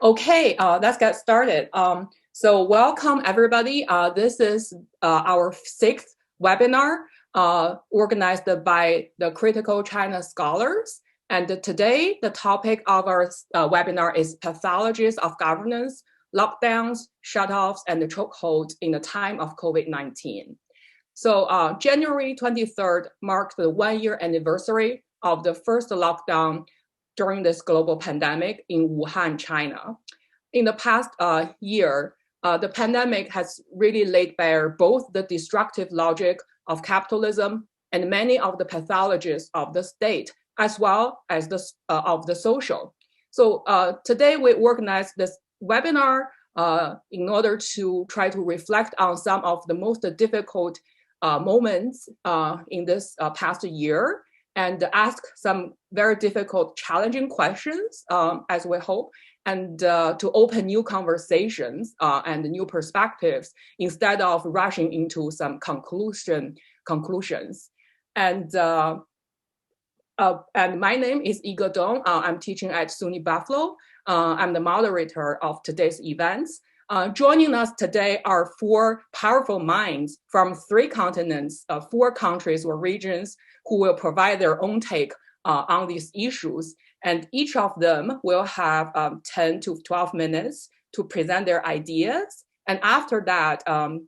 Okay, let's get started. So welcome everybody. This is our sixth webinar organized by the Critical China Scholars. And today, the topic of our webinar is Pathologies of Governance, Lockdowns, Shutoffs, and the Chokeholds in the time of COVID-19. So January 23rd marked the one-year anniversary of the first lockdown during this global pandemic in Wuhan, China. In the past year, the pandemic has really laid bare both the destructive logic of capitalism and many of the pathologies of the state, as well as of the social. So today we organized this webinar in order to try to reflect on some of the most difficult moments in this past year and ask some very difficult, challenging questions, as we hope, and to open new conversations and new perspectives instead of rushing into some conclusions. And my name is Yiga Dong. I'm teaching at SUNY Buffalo. I'm the moderator of today's events. Joining us today are four powerful minds from 3 continents, 4 countries or regions who will provide their own take on these issues. And each of them will have 10 to 12 minutes to present their ideas. And after that,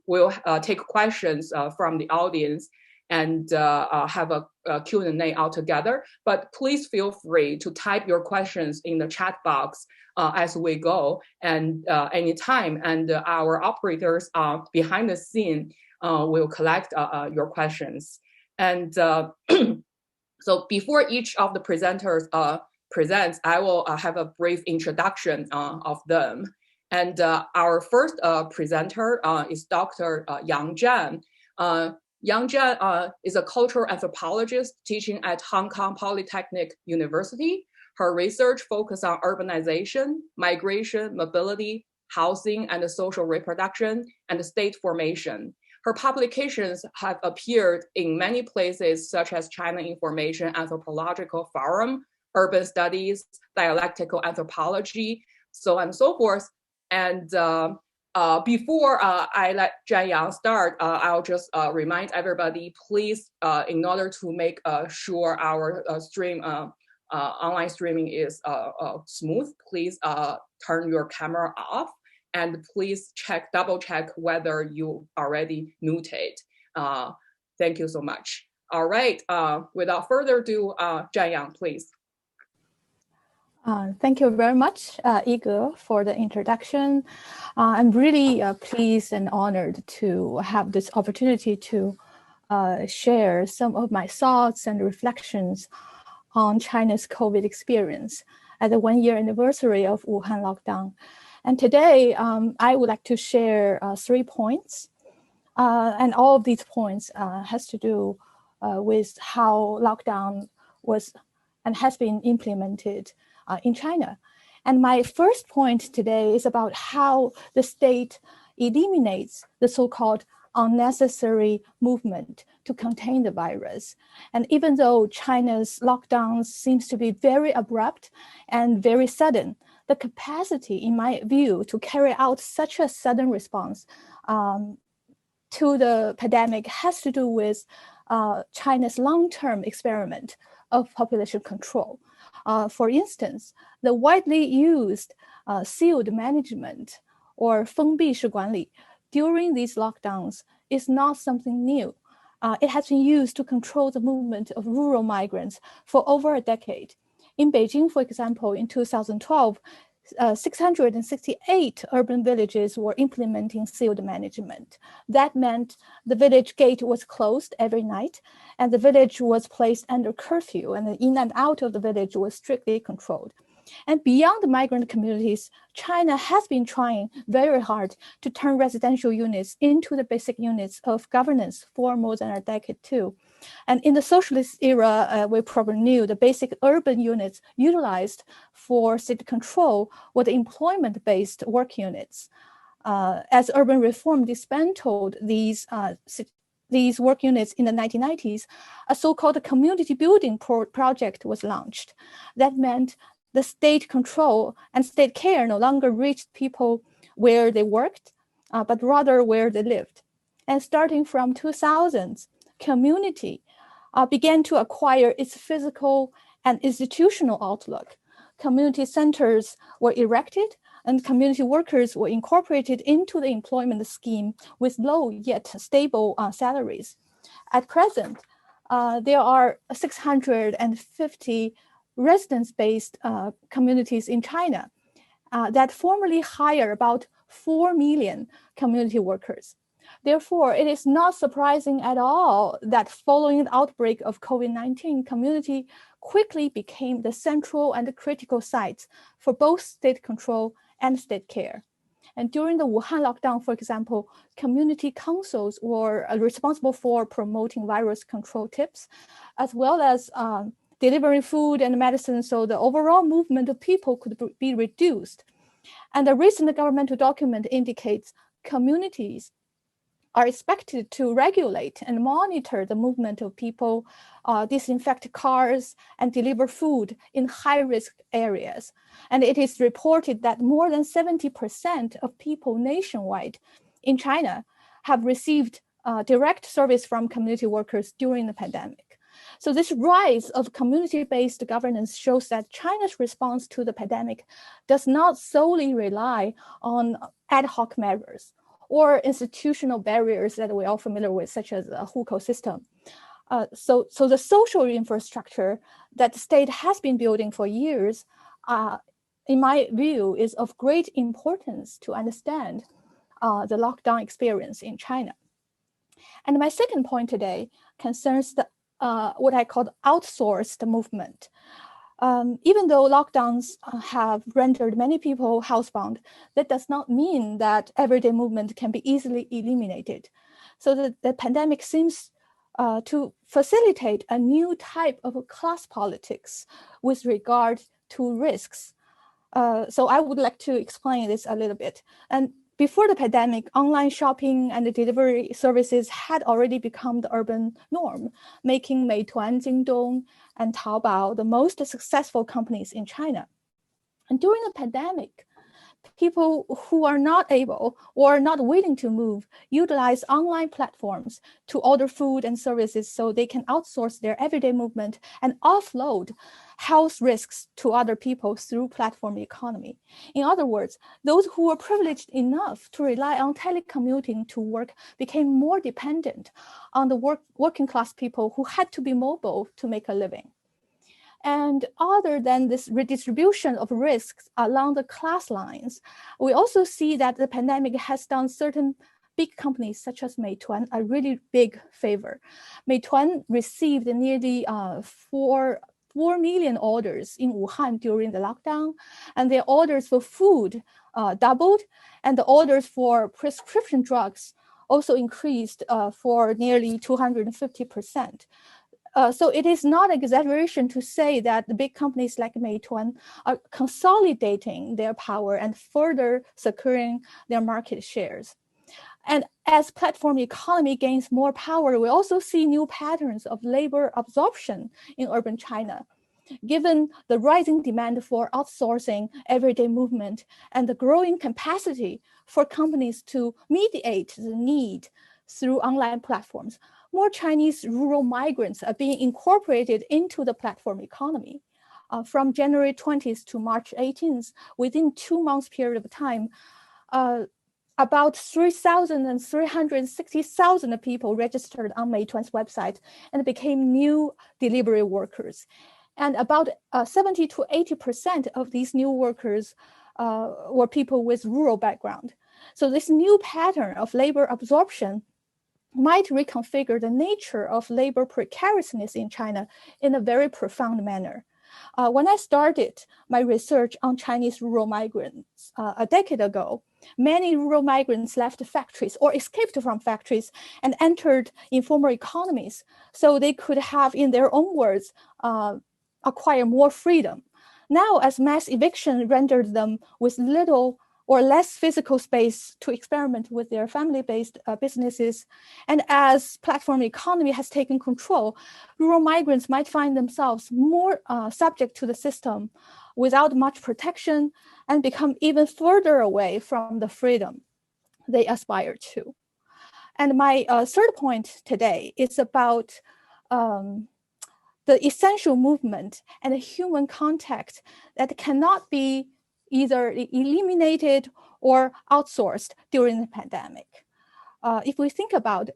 we'll take questions from the audience and have a Q&A altogether. But please feel free to type your questions in the chat box as we go and anytime. And our operators behind the scene will collect your questions. And so before each of the presenters presents, I will have a brief introduction of them. And our first presenter is Dr. Yang Zhang. Yang Zhang is a cultural anthropologist teaching at Hong Kong Polytechnic University. Her research focuses on urbanization, migration, mobility, housing, and social reproduction, and state formation. Her publications have appeared in many places, such as China Information Anthropological Forum, Urban Studies, Dialectical Anthropology, so on and so forth. And before I let Yang start, I'll just remind everybody, please, in order to make sure our online streaming is smooth, please turn your camera off. And please double check whether you already muted. Thank you so much. All right, without further ado, Yang, please. Thank you very much, Yiga, for the introduction. I'm really pleased and honored to have this opportunity to share some of my thoughts and reflections on China's COVID experience at the one-year anniversary of Wuhan lockdown. And today, I would like to share 3 points. And all of these points has to do with how lockdown was and has been implemented in China. And my first point today is about how the state eliminates the so-called unnecessary movement to contain the virus. And even though China's lockdowns seems to be very abrupt and very sudden, the capacity, in my view, to carry out such a sudden response to the pandemic has to do with China's long-term experiment of population control. For instance, the widely used sealed management or 封闭式管理 during these lockdowns is not something new. It has been used to control the movement of rural migrants for over a decade. In Beijing, for example, in 2012, 668 urban villages were implementing sealed management. That meant the village gate was closed every night, and the village was placed under curfew, and the in and out of the village was strictly controlled. And beyond the migrant communities, China has been trying very hard to turn residential units into the basic units of governance for more than a decade too. And in the socialist era, we probably knew the basic urban units utilized for state control were the employment-based work units. As urban reform dismantled these work units in the 1990s, a so-called community building project was launched. That meant the state control and state care no longer reached people where they worked, but rather where they lived. And starting from 2000s, community began to acquire its physical and institutional outlook. Community centers were erected, and community workers were incorporated into the employment scheme with low yet stable salaries. At present, there are 650 residence-based communities in China that formerly hire about 4 million community workers. Therefore, it is not surprising at all that following the outbreak of COVID-19, community quickly became the central and critical sites for both state control and state care. And during the Wuhan lockdown, for example, community councils were responsible for promoting virus control tips, as well as delivering food and medicine, so the overall movement of people could be reduced. And the recent governmental document indicates communities are expected to regulate and monitor the movement of people, disinfect cars, and deliver food in high-risk areas. And it is reported that more than 70% of people nationwide in China have received direct service from community workers during the pandemic. So this rise of community-based governance shows that China's response to the pandemic does not solely rely on ad hoc measures or institutional barriers that we're all familiar with, such as a hukou system. So the social infrastructure that the state has been building for years, in my view, is of great importance to understand the lockdown experience in China. And my second point today concerns the what I call outsourced movement. Even though lockdowns have rendered many people housebound, that does not mean that everyday movement can be easily eliminated. So the pandemic seems to facilitate a new type of class politics with regard to risks. So I would like to explain this a little bit. And before the pandemic, online shopping and delivery services had already become the urban norm, making Meituan, Jingdong, and Taobao the most successful companies in China. And during the pandemic, people who are not able or not willing to move utilize online platforms to order food and services so they can outsource their everyday movement and offload health risks to other people through platform economy. In other words, those who were privileged enough to rely on telecommuting to work became more dependent on the working class people who had to be mobile to make a living. And other than this redistribution of risks along the class lines, we also see that the pandemic has done certain big companies such as Meituan a really big favor. Meituan received nearly 4 million orders in Wuhan during the lockdown, and their orders for food doubled, and the orders for prescription drugs also increased for nearly 250%. So it is not an exaggeration to say that the big companies like Meituan are consolidating their power and further securing their market shares. And as platform economy gains more power, we also see new patterns of labor absorption in urban China. Given the rising demand for outsourcing everyday movement and the growing capacity for companies to mediate the need through online platforms, more Chinese rural migrants are being incorporated into the platform economy. From January 20th to March 18th, within 2 months period of time, about 3,360,000 people registered on Meituan's website and became new delivery workers. And about 70 to 80% of these new workers were people with rural background. So this new pattern of labor absorption might reconfigure the nature of labor precariousness in China in a very profound manner. When I started my research on Chinese rural migrants a decade ago, many rural migrants left factories or escaped from factories and entered informal economies so they could have, in their own words, acquire more freedom. Now, as mass eviction rendered them with little or less physical space to experiment with their family-based businesses. And as platform economy has taken control, rural migrants might find themselves more subject to the system without much protection and become even further away from the freedom they aspire to. And my third point today is about the essential movement and the human contact that cannot be either eliminated or outsourced during the pandemic. If we think about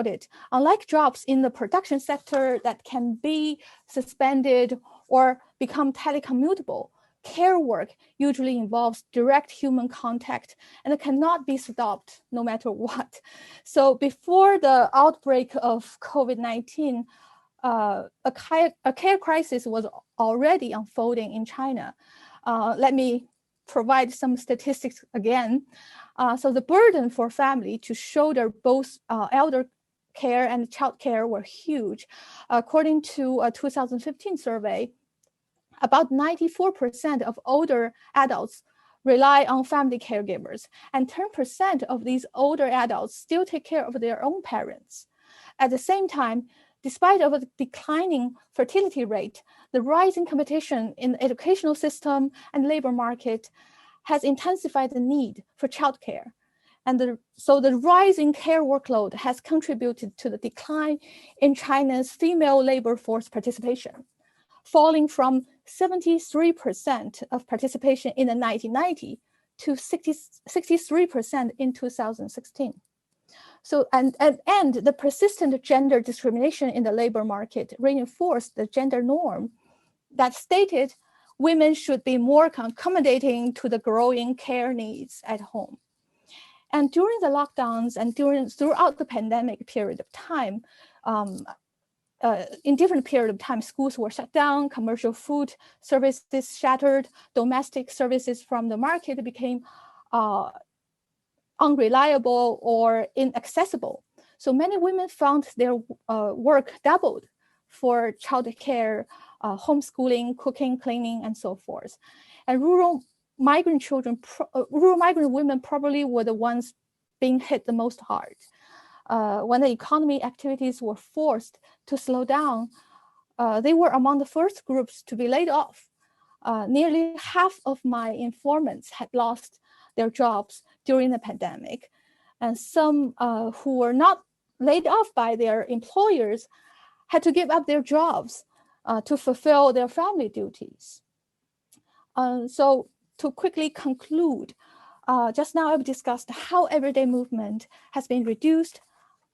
it, unlike jobs in the production sector that can be suspended or become telecommutable, care work usually involves direct human contact and it cannot be stopped no matter what. So before the outbreak of COVID-19, a care crisis was already unfolding in China. Let me provide some statistics again. So the burden for family to shoulder both elder care and child care were huge. According to a 2015 survey, about 94% of older adults rely on family caregivers, and 10% of these older adults still take care of their own parents. At the same time, despite of a declining fertility rate, the rising competition in the educational system and labor market has intensified the need for childcare. And so the rising care workload has contributed to the decline in China's female labor force participation, falling from 73% of participation in the 1990s to 63% in 2016. So, and the persistent gender discrimination in the labor market reinforced the gender norm that stated women should be more accommodating to the growing care needs at home. And during the lockdowns and throughout the pandemic period of time, in different period of time, schools were shut down, commercial food services shattered, domestic services from the market became unreliable or inaccessible. So many women found their work doubled for childcare, homeschooling, cooking, cleaning, and so forth. And rural migrant women probably were the ones being hit the most hard. When the economy activities were forced to slow down, they were among the first groups to be laid off. Nearly half of my informants had lost their jobs during the pandemic, and some who were not laid off by their employers had to give up their jobs to fulfill their family duties. So to quickly conclude, just now I've discussed how everyday movement has been reduced,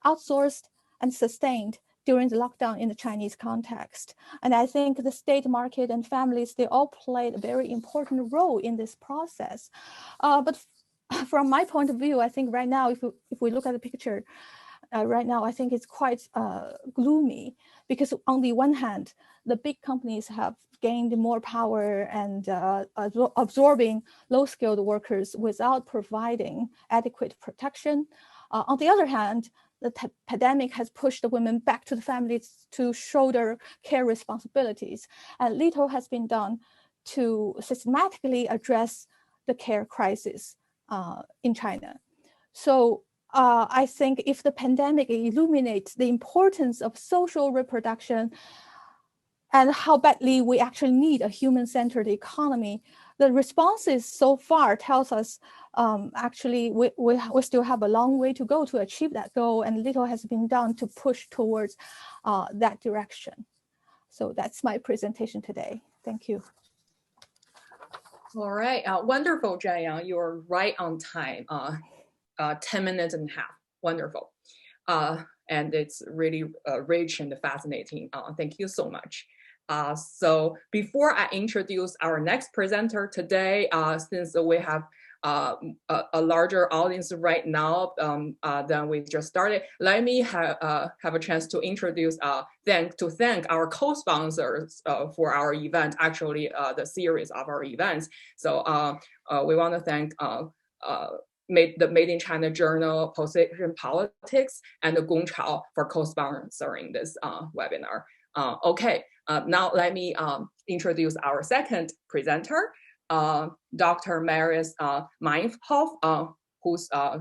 outsourced, and sustained during the lockdown in the Chinese context. And I think the state market and families, they all played a very important role in this process. But from my point of view, I think right now, if we look at the picture, right now, I think it's quite gloomy because on the one hand, the big companies have gained more power and absorbing low-skilled workers without providing adequate protection. On the other hand, the pandemic has pushed the women back to the families to shoulder care responsibilities, and little has been done to systematically address the care crisis in China. So I think if the pandemic illuminates the importance of social reproduction and how badly we actually need a human-centered economy, the responses so far tells us actually we still have a long way to go to achieve that goal, and little has been done to push towards that direction. So that's my presentation today. Thank you. All right, wonderful, Yang. You're right on time. 10 minutes and a half, wonderful. And it's really rich and fascinating. Thank you so much. So before I introduce our next presenter today, since we have a larger audience right now than we just started, let me have a chance to introduce, thank our co-sponsors for our event, actually the series of our events. So we want to thank the Made in China Journal, Position Politics, and the Gongchao for co-sponsoring this webinar. Okay, now let me introduce our second presenter. Dr. Marius Meinhof, who's a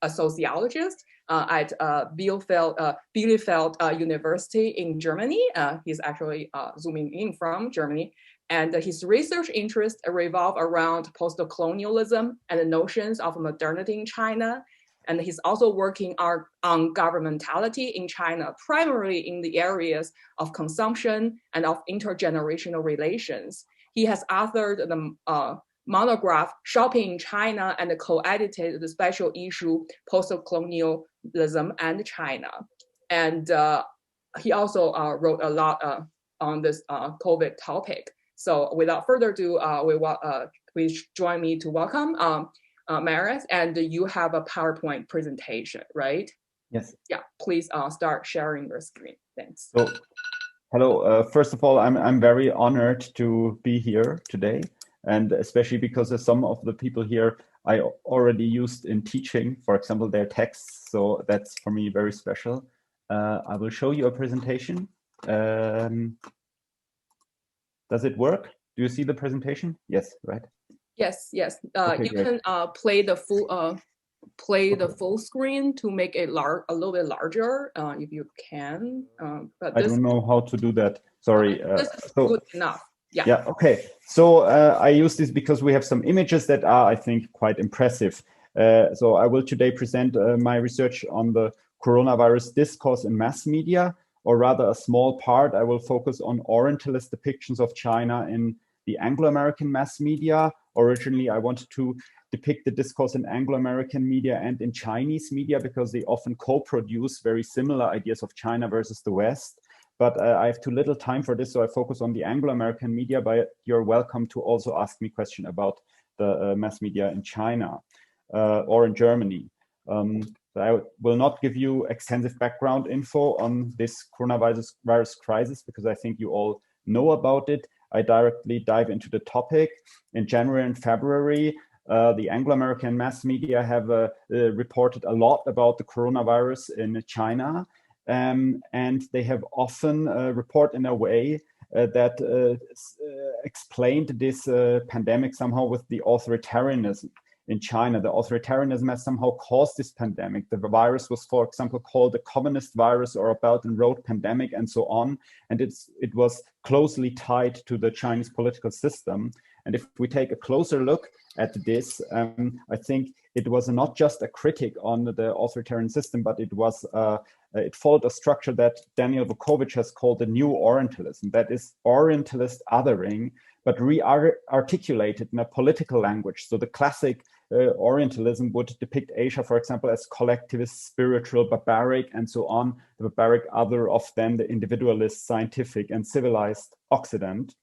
sociologist at Bielefeld University in Germany. He's actually zooming in from Germany. And his research interests revolve around post-colonialism and the notions of modernity in China. And he's also working on governmentality in China, primarily in the areas of consumption and of intergenerational relations. He has authored the monograph Shopping in China and co-edited the special issue Post-Colonialism and China. And he also wrote a lot on this COVID topic. So without further ado, please join me to welcome Marius, and you have a PowerPoint presentation, right? Yes. Yeah, please start sharing your screen. Thanks. So, hello. First of all, I'm very honored to be here today, and especially because some of the people here I already used in teaching, for example, their texts. So that's for me very special. I will show you a presentation. Does it work? Do you see the presentation? Yes, right? Yes. Okay, you great. can play the full screen to make it a little bit larger if you can. But I don't know how to do that. Sorry. This is good enough. Yeah. Okay. So I use this because we have some images that are, I think, quite impressive. So I will today present my research on the coronavirus discourse in mass media, or rather a small part. I will focus on Orientalist depictions of China in the Anglo-American mass media. Originally, I wanted to depict the discourse in Anglo-American media and in Chinese media because they often co-produce very similar ideas of China versus the West. But I have too little time for this, so I focus on the Anglo-American media, but you're welcome to also ask me questions about the mass media in China or in Germany. I will not give you extensive background info on this coronavirus crisis because I think you all know about it. I directly dive into the topic. In January and February, the Anglo-American mass media have reported a lot about the coronavirus in China. And they have often report in a way that explained this pandemic somehow with the authoritarianism in China. The authoritarianism has somehow caused this pandemic. The virus was, for example, called the communist virus or a Belt and Road pandemic and so on. And it was closely tied to the Chinese political system. And if we take a closer look at this, I think it was not just a critic on the authoritarian system, but it followed a structure that Daniel Vukovic has called the new Orientalism. That is Orientalist othering, but re-articulated in a political language. So the classic Orientalism would depict Asia, for example, as collectivist, spiritual, barbaric, and so on. The barbaric other of then the individualist, scientific, and civilized Occident,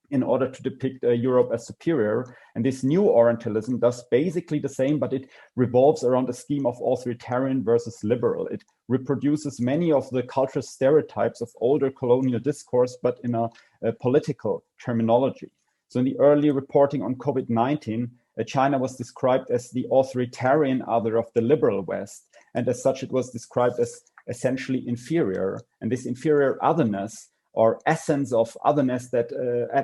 in order to depict Europe as superior. And this new Orientalism does basically the same, but it revolves around a scheme of authoritarian versus liberal. It reproduces many of the cultural stereotypes of older colonial discourse, but in a political terminology. So in the early reporting on COVID-19, China was described as the authoritarian other of the liberal West. And as such, it was described as essentially inferior. And this inferior otherness or essence of otherness that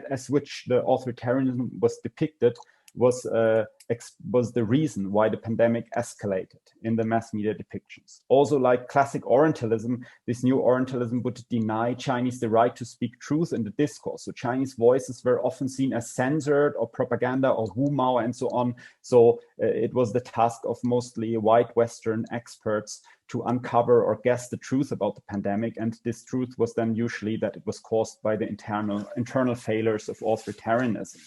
as which the authoritarianism was depicted was the reason why the pandemic escalated in the mass media depictions. Also, like classic Orientalism, this new Orientalism would deny Chinese the right to speak truth in the discourse. So Chinese voices were often seen as censored or propaganda or Wu Mao and so on. So it was the task of mostly white Western experts to uncover or guess the truth about the pandemic. And this truth was then usually that it was caused by the internal failures of authoritarianism.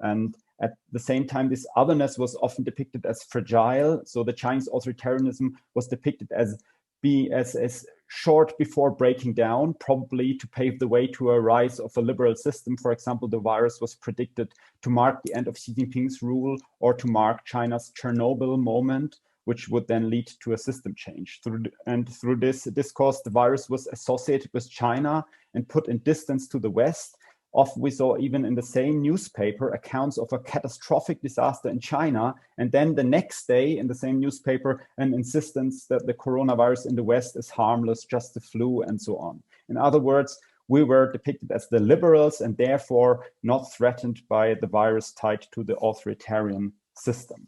And at the same time, this otherness was often depicted as fragile. So the Chinese authoritarianism was depicted as being as short before breaking down, probably to pave the way to a rise of a liberal system. For example, the virus was predicted to mark the end of Xi Jinping's rule or to mark China's Chernobyl moment, which would then lead to a system change. Through this discourse, the virus was associated with China and put in distance to the West. Often we saw even in the same newspaper accounts of a catastrophic disaster in China, and then the next day in the same newspaper an insistence that the coronavirus in the West is harmless, just the flu, and so on. In other words, we were depicted as the liberals and therefore not threatened by the virus tied to the authoritarian system.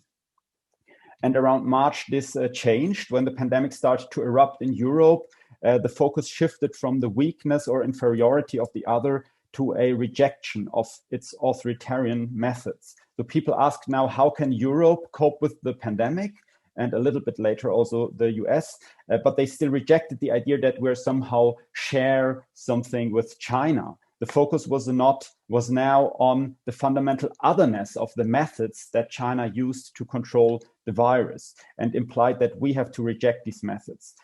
And around March, this changed when the pandemic started to erupt in Europe. The focus shifted from the weakness or inferiority of the other to a rejection of its authoritarian methods. So people ask now, how can Europe cope with the pandemic? And a little bit later also the US, but they still rejected the idea that we're somehow share something with China. The focus was now on the fundamental otherness of the methods that China used to control the virus, and implied that we have to reject these methods.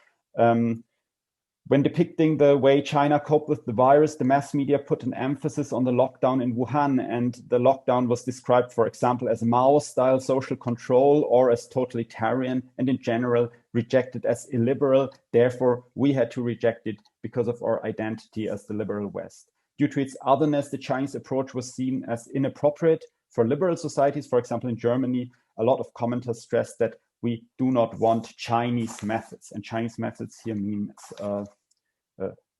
When depicting the way China coped with the virus, the mass media put an emphasis on the lockdown in Wuhan, and the lockdown was described, for example, as Mao-style social control or as totalitarian, and in general rejected as illiberal. Therefore, we had to reject it because of our identity as the liberal West. Due to its otherness, the Chinese approach was seen as inappropriate for liberal societies. For example, in Germany, a lot of commenters stressed that we do not want Chinese methods, and Chinese methods here means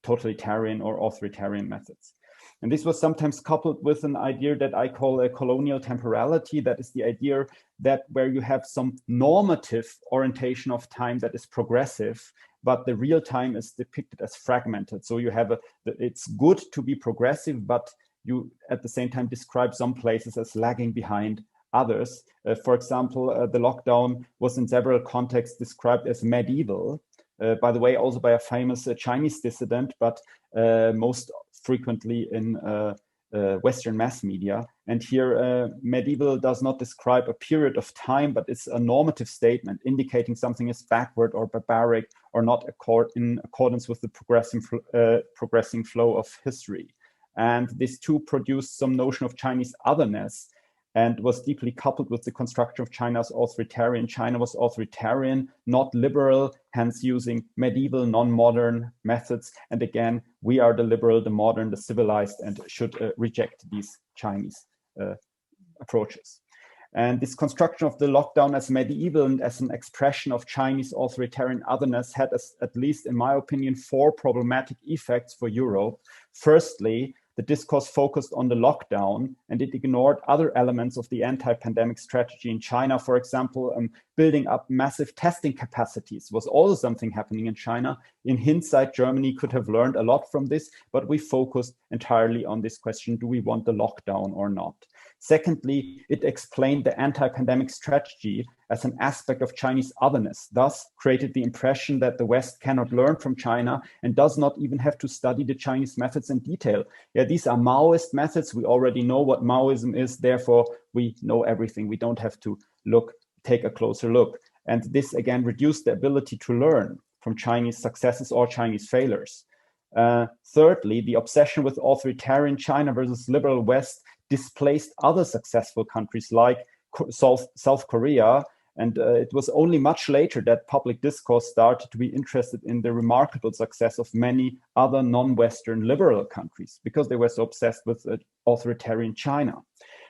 totalitarian or authoritarian methods. And this was sometimes coupled with an idea that I call a colonial temporality. That is the idea that where you have some normative orientation of time that is progressive, but the real time is depicted as fragmented. So you have it's good to be progressive, but you at the same time describe some places as lagging behind others. For example, the lockdown was in several contexts described as medieval, by the way, also by a famous Chinese dissident, but most frequently in Western mass media. And here, medieval does not describe a period of time, but it's a normative statement indicating something is backward or barbaric or not in accordance with the progressing flow of history. And this too produced some notion of Chinese otherness, and was deeply coupled with the construction of China's authoritarian. China was authoritarian, not liberal, hence using medieval, non-modern methods. And again, we are the liberal, the modern, the civilized, and should reject these Chinese approaches. And this construction of the lockdown as medieval and as an expression of Chinese authoritarian otherness had, at least in my opinion, 4 problematic effects for Europe. Firstly, the discourse focused on the lockdown, and it ignored other elements of the anti-pandemic strategy in China. For example, building up massive testing capacities was also something happening in China. In hindsight, Germany could have learned a lot from this, but we focused entirely on this question, do we want the lockdown or not? Secondly, it explained the anti-pandemic strategy as an aspect of Chinese otherness, thus created the impression that the West cannot learn from China and does not even have to study the Chinese methods in detail. Yeah, these are Maoist methods. We already know what Maoism is, therefore we know everything. We don't have to take a closer look. And this again reduced the ability to learn from Chinese successes or Chinese failures. Thirdly, the obsession with authoritarian China versus liberal West displaced other successful countries like South Korea. And it was only much later that public discourse started to be interested in the remarkable success of many other non-Western liberal countries because they were so obsessed with authoritarian China.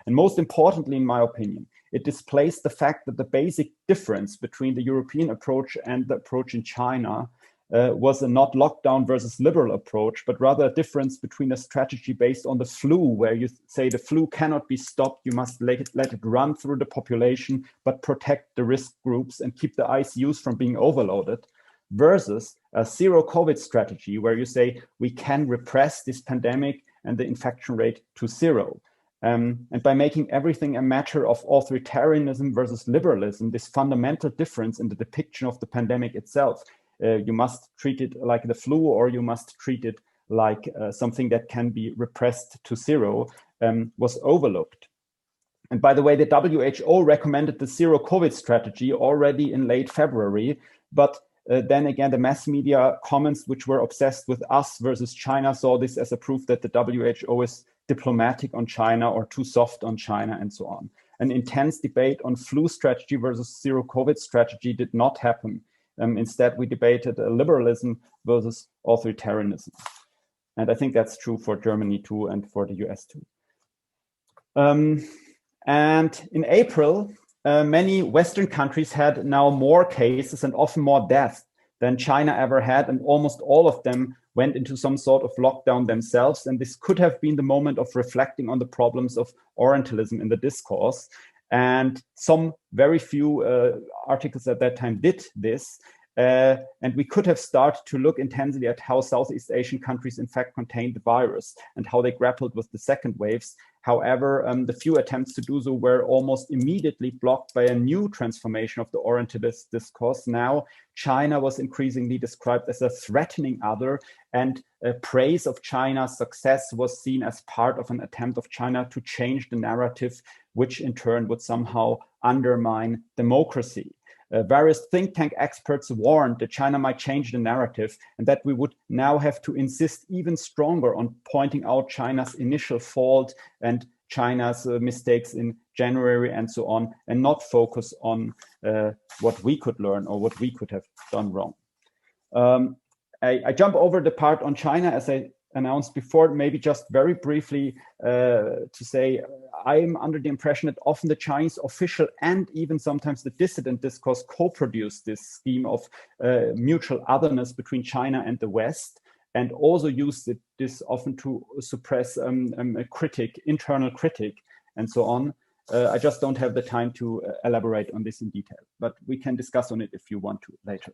And most importantly, in my opinion, it displaced the fact that the basic difference between the European approach and the approach in China was a not lockdown versus liberal approach, but rather a difference between a strategy based on the flu, where you say the flu cannot be stopped, you must let it run through the population, but protect the risk groups and keep the ICUs from being overloaded, versus a zero COVID strategy, where you say we can repress this pandemic and the infection rate to 0. And by making everything a matter of authoritarianism versus liberalism, this fundamental difference in the depiction of the pandemic itself, you must treat it like the flu, or you must treat it like something that can be repressed to 0, was overlooked. And by the way, the WHO recommended the zero COVID strategy already in late February, but then again, the mass media comments, which were obsessed with us versus China, saw this as a proof that the WHO is diplomatic on China or too soft on China and so on. An intense debate on flu strategy versus zero COVID strategy did not happen. Instead, we debated liberalism versus authoritarianism. And I think that's true for Germany too, and for the US too. And in April, many Western countries had now more cases and often more deaths than China ever had, and almost all of them went into some sort of lockdown themselves. And this could have been the moment of reflecting on the problems of Orientalism in the discourse. And some very few articles at that time did this. And we could have started to look intensely at how Southeast Asian countries in fact contained the virus and how they grappled with the second waves. However, the few attempts to do so were almost immediately blocked by a new transformation of the Orientalist discourse. Now, China was increasingly described as a threatening other, and praise of China's success was seen as part of an attempt of China to change the narrative, which in turn would somehow undermine democracy. Various think tank experts warned that China might change the narrative and that we would now have to insist even stronger on pointing out China's initial fault and China's mistakes in January and so on, and not focus on what we could learn or what we could have done wrong. I jump over the part on China, as I announced before, maybe just very briefly to say I'm under the impression that often the Chinese official and even sometimes the dissident discourse co-produce this scheme of mutual otherness between China and the West, and also use this often to suppress a internal critic, and so on. I just don't have the time to elaborate on this in detail, but we can discuss on it if you want to later.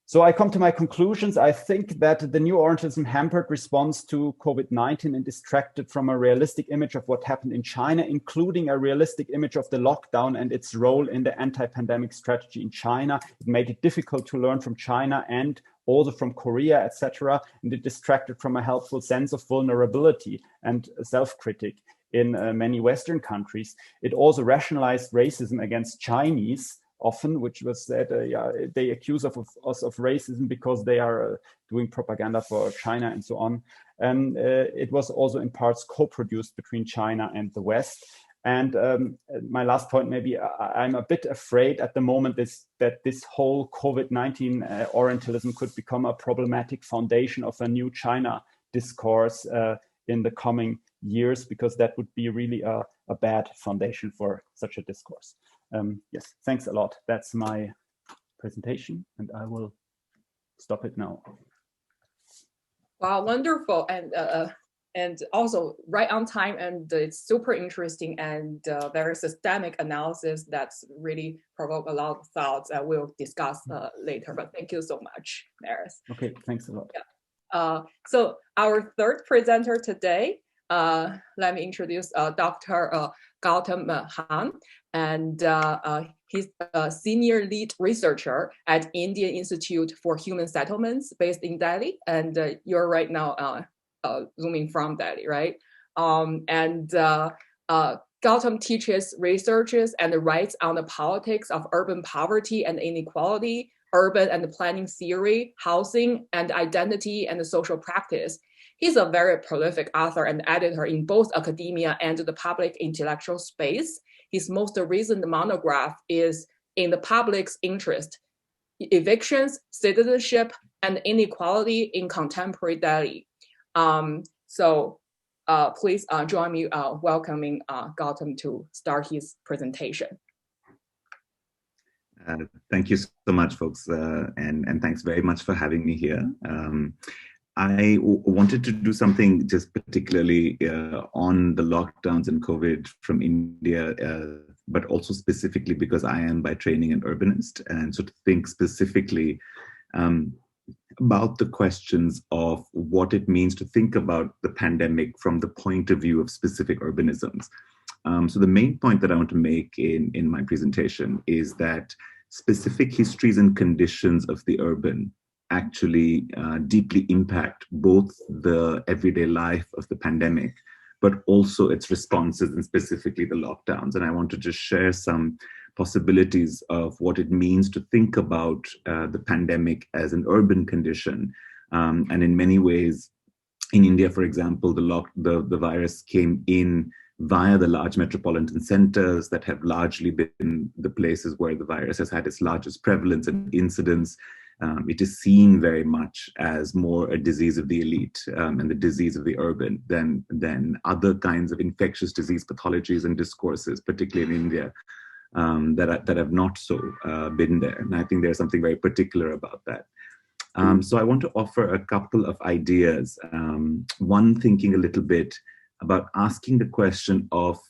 So I come to my conclusions. I think that the new Orientalism hampered response to COVID-19 and distracted from a realistic image of what happened in China, including a realistic image of the lockdown and its role in the anti-pandemic strategy in China. It made it difficult to learn from China and also from Korea, etc. And it distracted from a helpful sense of vulnerability and self-critic in many Western countries. It also rationalized racism against Chinese, often, which was that they accuse us of racism because they are doing propaganda for China and so on. And it was also in parts co-produced between China and the West. And my last point, maybe I'm a bit afraid at the moment that this whole COVID-19 Orientalism could become a problematic foundation of a new China discourse in the coming years, because that would be really a bad foundation for such a discourse. Yes, thanks a lot. That's my presentation, and I will stop it now. Wow, wonderful, and also right on time, and it's super interesting and very systemic analysis that's really provoked a lot of thoughts that we'll discuss later. But thank you so much, Maris. Okay, thanks a lot. Yeah. So our third presenter today, let me introduce Dr. Gautam Han, and he's a senior lead researcher at Indian Institute for Human Settlements based in Delhi, and you're right now zooming from Delhi, right? Gautam teaches researches and writes on the politics of urban poverty and inequality, urban and planning theory, housing and identity and social practice. He's a very prolific author and editor in both academia and the public intellectual space. His most recent monograph is In the Public's Interest: Evictions, Citizenship, and Inequality in Contemporary Delhi. Please join me welcoming Gautam to start his presentation. Thank you so much, folks, and thanks very much for having me here. I wanted to do something just particularly on the lockdowns and COVID from India, but also specifically because I am by training an urbanist, and so to think specifically about the questions of what it means to think about the pandemic from the point of view of specific urbanisms. So the main point that I want to make in my presentation is that specific histories and conditions of the urban actually deeply impact both the everyday life of the pandemic, but also its responses, and specifically the lockdowns. And I want to just share some possibilities of what it means to think about the pandemic as an urban condition. And in many ways, in India, for example, the virus came in via the large metropolitan centers that have largely been the places where the virus has had its largest prevalence and incidence. It is seen very much as more a disease of the elite and the disease of the urban than other kinds of infectious disease pathologies and discourses, particularly in India, that have not so been there. And I think there's something very particular about that. So I want to offer a couple of ideas. One, thinking a little bit about asking the question of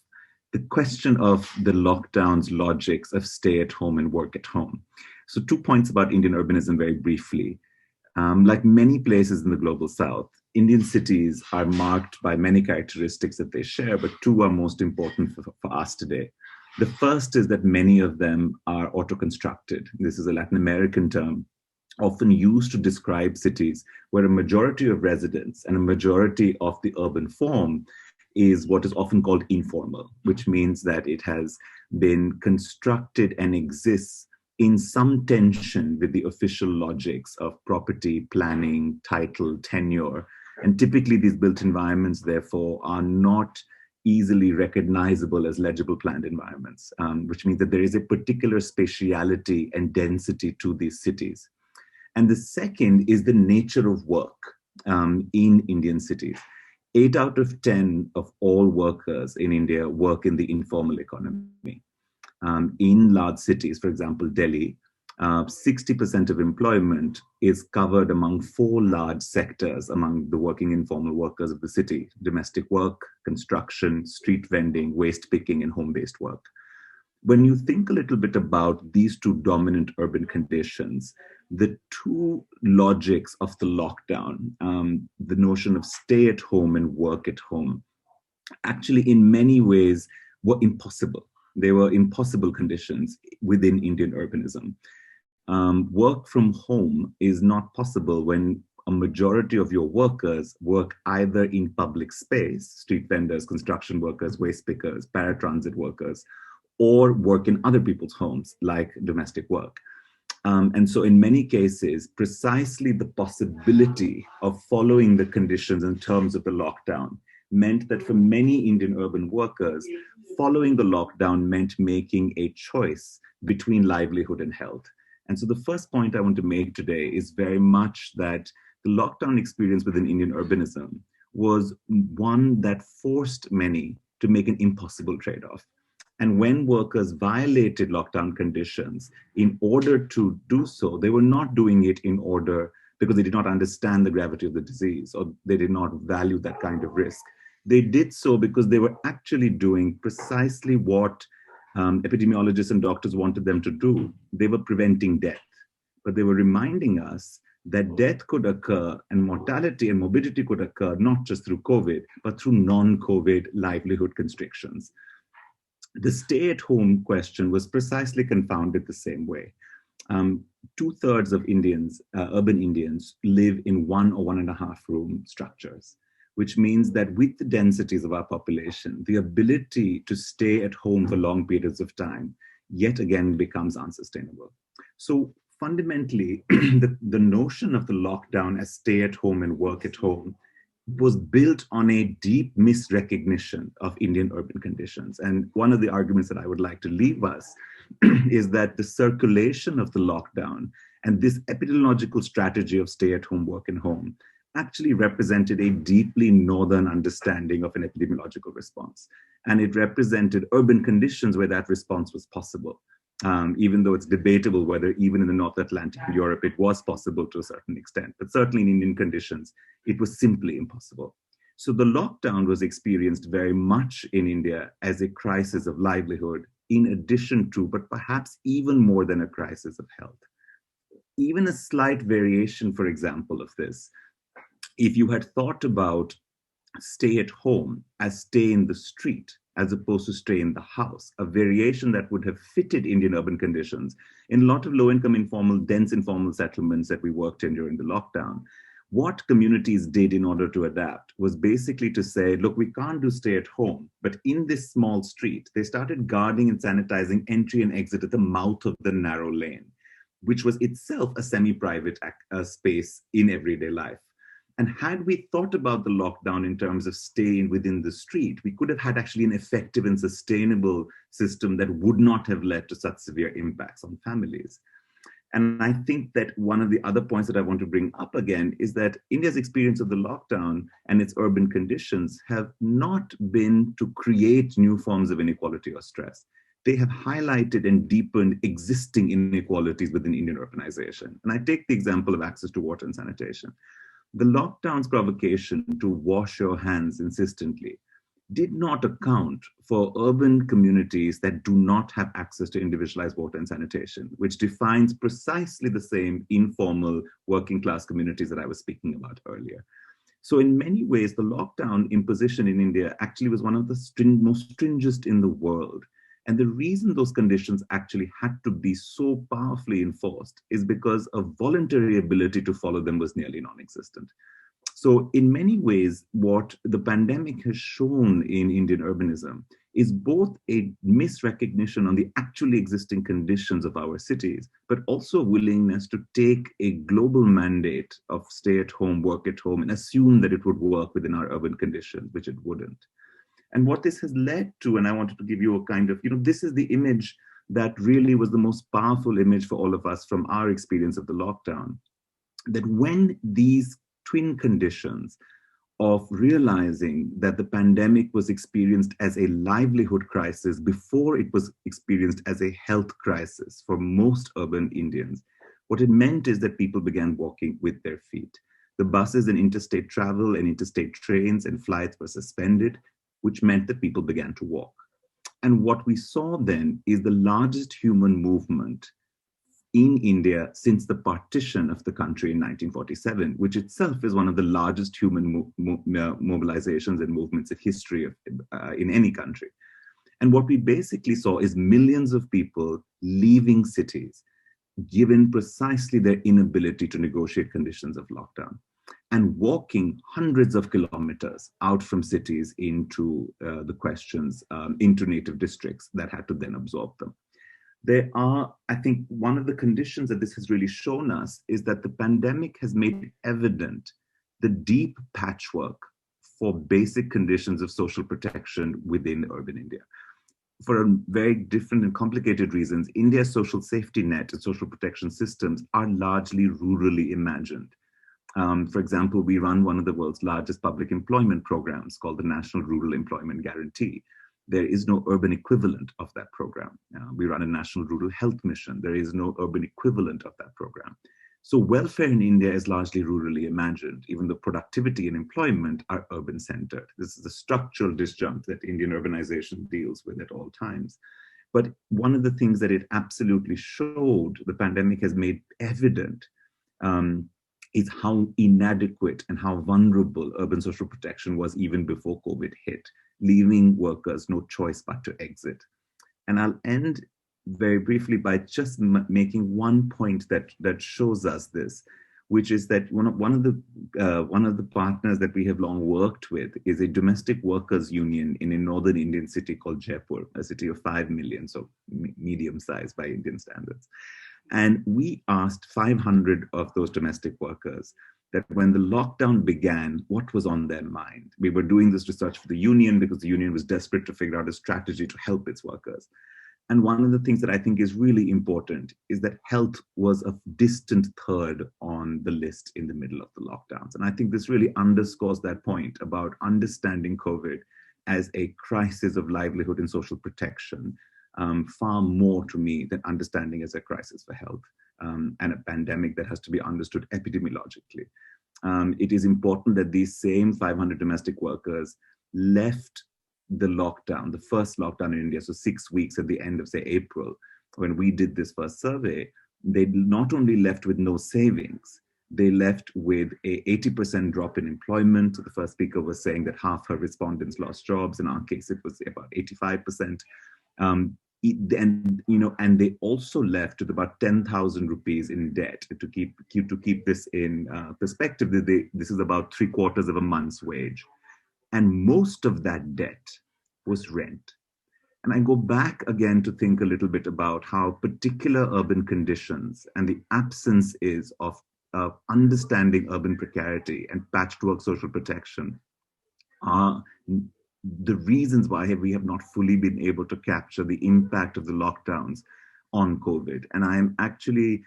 the lockdown's logics of stay at home and work at home. So 2 points about Indian urbanism very briefly. Like many places in the global South, Indian cities are marked by many characteristics that they share, but 2 are most important for us today. The first is that many of them are auto-constructed. This is a Latin American term, often used to describe cities where a majority of residents and a majority of the urban form is what is often called informal, which means that it has been constructed and exists in some tension with the official logics of property, planning, title, tenure. And typically these built environments, therefore, are not easily recognizable as legible planned environments, which means that there is a particular spatiality and density to these cities. And the second is the nature of work in Indian cities. 8 out of 10 of all workers in India work in the informal economy. In large cities, for example, Delhi, 60% of employment is covered among 4 large sectors among the working informal workers of the city: domestic work, construction, street vending, waste picking, and home-based work. When you think a little bit about these 2 dominant urban conditions, the 2 logics of the lockdown, the notion of stay at home and work at home, actually in many ways were impossible. They were impossible conditions within Indian urbanism. Work from home is not possible when a majority of your workers work either in public space, street vendors, construction workers, waste pickers, paratransit workers, or work in other people's homes, like domestic work. And so in many cases, precisely the possibility of following the conditions in terms of the lockdown meant that for many Indian urban workers, following the lockdown meant making a choice between livelihood and health. And so the first point I want to make today is very much that the lockdown experience within Indian urbanism was one that forced many to make an impossible trade-off. And when workers violated lockdown conditions, in order to do so, they were not doing it in order because they did not understand the gravity of the disease, or they did not value that kind of risk. They did so because they were actually doing precisely what epidemiologists and doctors wanted them to do. They were preventing death, but they were reminding us that death could occur and mortality and morbidity could occur not just through COVID, but through non-COVID livelihood constrictions. The stay-at-home question was precisely confounded the same way. 2/3 of Indians, urban Indians, live in 1 or 1.5 room structures, which means that with the densities of our population, the ability to stay at home for long periods of time yet again becomes unsustainable. So fundamentally, the notion of the lockdown as stay at home and work at home was built on a deep misrecognition of Indian urban conditions. And one of the arguments that I would like to leave us is that the circulation of the lockdown and this epidemiological strategy of stay at home, work at home actually represented a deeply northern understanding of an epidemiological response. And it represented urban conditions where that response was possible. Even though it's debatable whether even in the North Atlantic Europe it was possible to a certain extent, but certainly in Indian conditions, it was simply impossible. So the lockdown was experienced very much in India as a crisis of livelihood, in addition to, but perhaps even more than, a crisis of health. Even a slight variation, for example, of this, if you had thought about stay at home as stay in the street, as opposed to stay in the house, a variation that would have fitted Indian urban conditions in a lot of low-income informal, dense informal settlements that we worked in during the lockdown. What communities did in order to adapt was basically to say, look, we can't do stay at home, but in this small street, they started guarding and sanitizing entry and exit at the mouth of the narrow lane, which was itself a semi-private space in everyday life. And had we thought about the lockdown in terms of staying within the street, we could have had actually an effective and sustainable system that would not have led to such severe impacts on families. And I think that one of the other points that I want to bring up again is that India's experience of the lockdown and its urban conditions have not been to create new forms of inequality or stress. they have highlighted and deepened existing inequalities within Indian urbanization. And I take the example of access to water and sanitation. The lockdown's provocation to wash your hands insistently did not account for urban communities that do not have access to individualized water and sanitation, which defines precisely the same informal working class communities that I was speaking about earlier. So in many ways, the lockdown imposition in India actually was one of the most stringent in the world. And the reason those conditions actually had to be so powerfully enforced is because a voluntary ability to follow them was nearly non-existent. So in many ways, what the pandemic has shown in Indian urbanism is both a misrecognition on the actually existing conditions of our cities, but also a willingness to take a global mandate of stay at home, work at home, and assume that it would work within our urban conditions, which it wouldn't. And what this has led to, and I wanted to give you a kind of, this is the image that really was the most powerful image for all of us from our experience of the lockdown, that when these twin conditions of realizing that the pandemic was experienced as a livelihood crisis before it was experienced as a health crisis for most urban Indians, what it meant is that people began walking with their feet. The buses and interstate travel and interstate trains and flights were suspended, which meant that people began to walk. And what we saw then is the largest human movement in India since the partition of the country in 1947, which itself is one of the largest human mobilizations and movements in history in any country. And what we basically saw is millions of people leaving cities, given precisely their inability to negotiate conditions of lockdown, and walking hundreds of kilometers out from cities into the questions, into native districts that had to then absorb them. There are, I think, one of the conditions that this has really shown us is that the pandemic has made evident the deep patchwork for basic conditions of social protection within urban India. For very different and complicated reasons, India's social safety net and social protection systems are largely rurally imagined. For example, we run one of the world's largest public employment programs called the National Rural Employment Guarantee. There is no urban equivalent of that program. We run a National Rural Health Mission. There is no urban equivalent of that program. So welfare in India is largely rurally imagined, even though productivity and employment are urban centered. This is the structural disjunct that Indian urbanization deals with at all times. But one of the things that it absolutely showed, the pandemic has made evident, is how inadequate and how vulnerable urban social protection was even before COVID hit, leaving workers no choice but to exit. And I'll end very briefly by just making one point that shows us this, which is that one of the partners that we have long worked with is a domestic workers union in a northern Indian city called Jaipur, a city of 5 million, so medium sized by Indian standards. And we asked 500 of those domestic workers that when the lockdown began, what was on their mind? We were doing this research for the union because the union was desperate to figure out a strategy to help its workers. And one of the things that I think is really important is that health was a distant third on the list in the middle of the lockdowns. And I think this really underscores that point about understanding COVID as a crisis of livelihood and social protection, far more to me than understanding as a crisis for health and a pandemic that has to be understood epidemiologically. It is important that these same 500 domestic workers left the lockdown, the first lockdown in India, so 6 weeks at the end of, say, April, when we did this first survey, they not only left with no savings, they left with a 80% drop in employment. The first speaker was saying that half her respondents lost jobs. In our case, it was about 85%. And they also left with about 10,000 rupees in debt. To keep this in perspective, this is about 3/4 of a month's wage. And most of that debt was rent. And I go back again to think a little bit about how particular urban conditions and the absence is of understanding urban precarity and patchwork social protection are the reasons why we have not fully been able to capture the impact of the lockdowns on COVID. And I am actually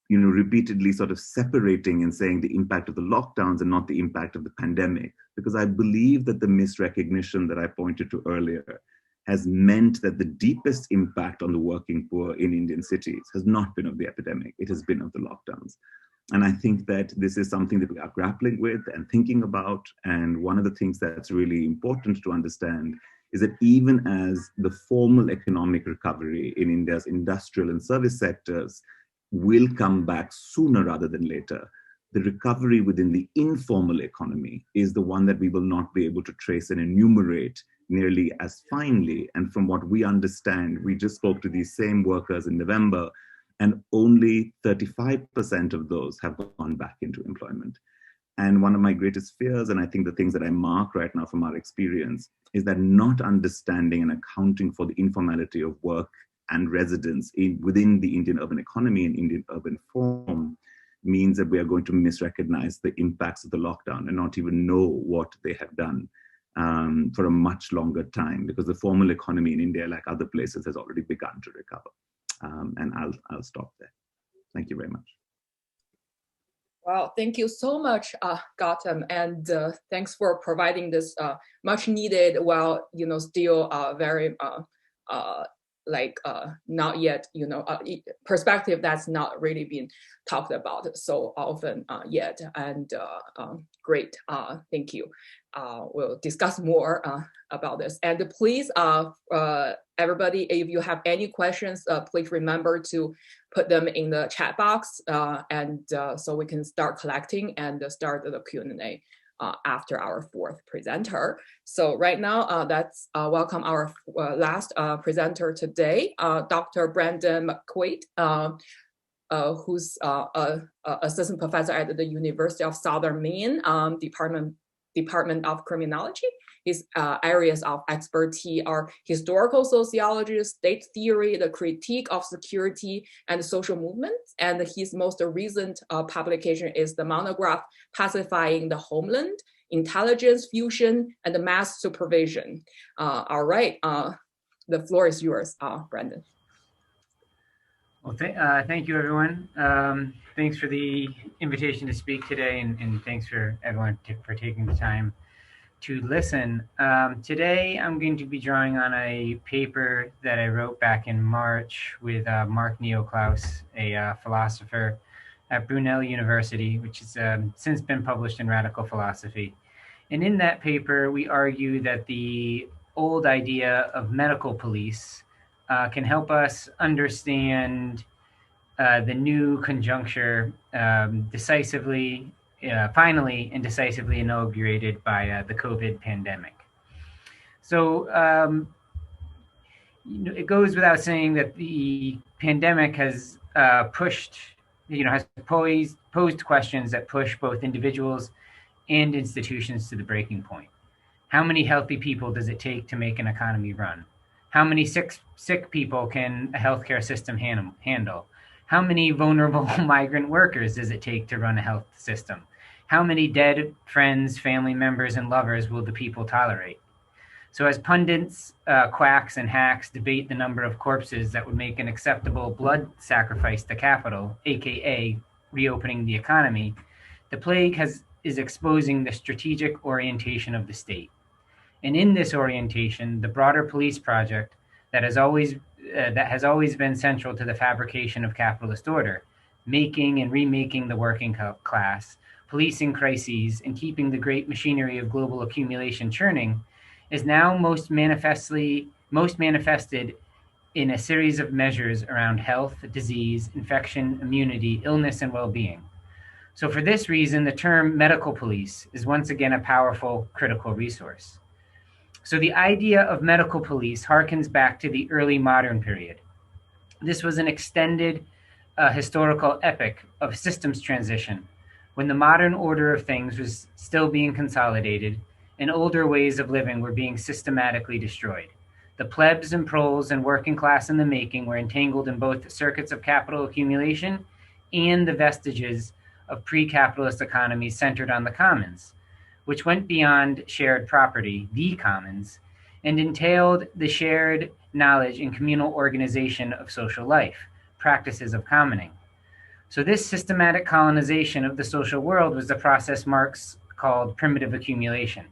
repeatedly sort of separating and saying the impact of the lockdowns and not the impact of the pandemic, because I believe that the misrecognition that I pointed to earlier has meant that the deepest impact on the working poor in Indian cities has not been of the epidemic, it has been of the lockdowns. And I think that this is something that we are grappling with and thinking about. And one of the things that's really important to understand is that even as the formal economic recovery in India's industrial and service sectors will come back sooner rather than later, the recovery within the informal economy is the one that we will not be able to trace and enumerate nearly as finely. And from what we understand, we just spoke to these same workers in November, and only 35% of those have gone back into employment. And one of my greatest fears, and I think the things that I mark right now from our experience, is that not understanding and accounting for the informality of work and residence within the Indian urban economy and Indian urban form means that we are going to misrecognize the impacts of the lockdown and not even know what they have done for a much longer time, because the formal economy in India, like other places, has already begun to recover. And I'll stop there. Thank you very much. Wow, thank you so much, Gautam, and thanks for providing this much needed, while still very not yet perspective that's not really been talked about so often yet. And great, thank you. We'll discuss more about this. And please, everybody, if you have any questions, please remember to put them in the chat box, and so we can start collecting and start the Q&A after our fourth presenter. So right now, let's welcome our last presenter today, Dr. Brandon Mcquaid, who's assistant professor at the University of Southern Maine, Department of Criminology. His areas of expertise are historical sociology, state theory, the critique of security and social movements. And his most recent publication is the monograph, Pacifying the Homeland, Intelligence Fusion and Mass Supervision. All right, the floor is yours, Brandon. Well, thank you, everyone. Thanks for the invitation to speak today, and thanks for everyone for taking the time to listen. Today, I'm going to be drawing on a paper that I wrote back in March with Mark Neoclaus, a philosopher at Brunel University, which has since been published in Radical Philosophy. And in that paper, we argue that the old idea of medical police can help us understand the new conjuncture finally and decisively inaugurated by the COVID pandemic. So it goes without saying that the pandemic has posed questions that push both individuals and institutions to the breaking point. How many healthy people does it take to make an economy run? How many sick people can a healthcare system handle? How many vulnerable migrant workers does it take to run a health system? How many dead friends, family members, and lovers will the people tolerate? So as pundits, quacks, and hacks debate the number of corpses that would make an acceptable blood sacrifice to capital, aka reopening the economy, the plague is exposing the strategic orientation of the state. And in this orientation, the broader police project that has always been central to the fabrication of capitalist order, making and remaking the working class, policing crises, and keeping the great machinery of global accumulation churning, is now most manifested in a series of measures around health, disease, infection, immunity, illness, and well-being. So for this reason, the term medical police is once again a powerful critical resource. So the idea of medical police harkens back to the early modern period. This was an extended historical epoch of systems transition, when the modern order of things was still being consolidated and older ways of living were being systematically destroyed. The plebs and proles and working class in the making were entangled in both the circuits of capital accumulation and the vestiges of pre-capitalist economies centered on the commons, which went beyond shared property, the commons, and entailed the shared knowledge and communal organization of social life, practices of commoning. So this systematic colonization of the social world was the process Marx called primitive accumulation,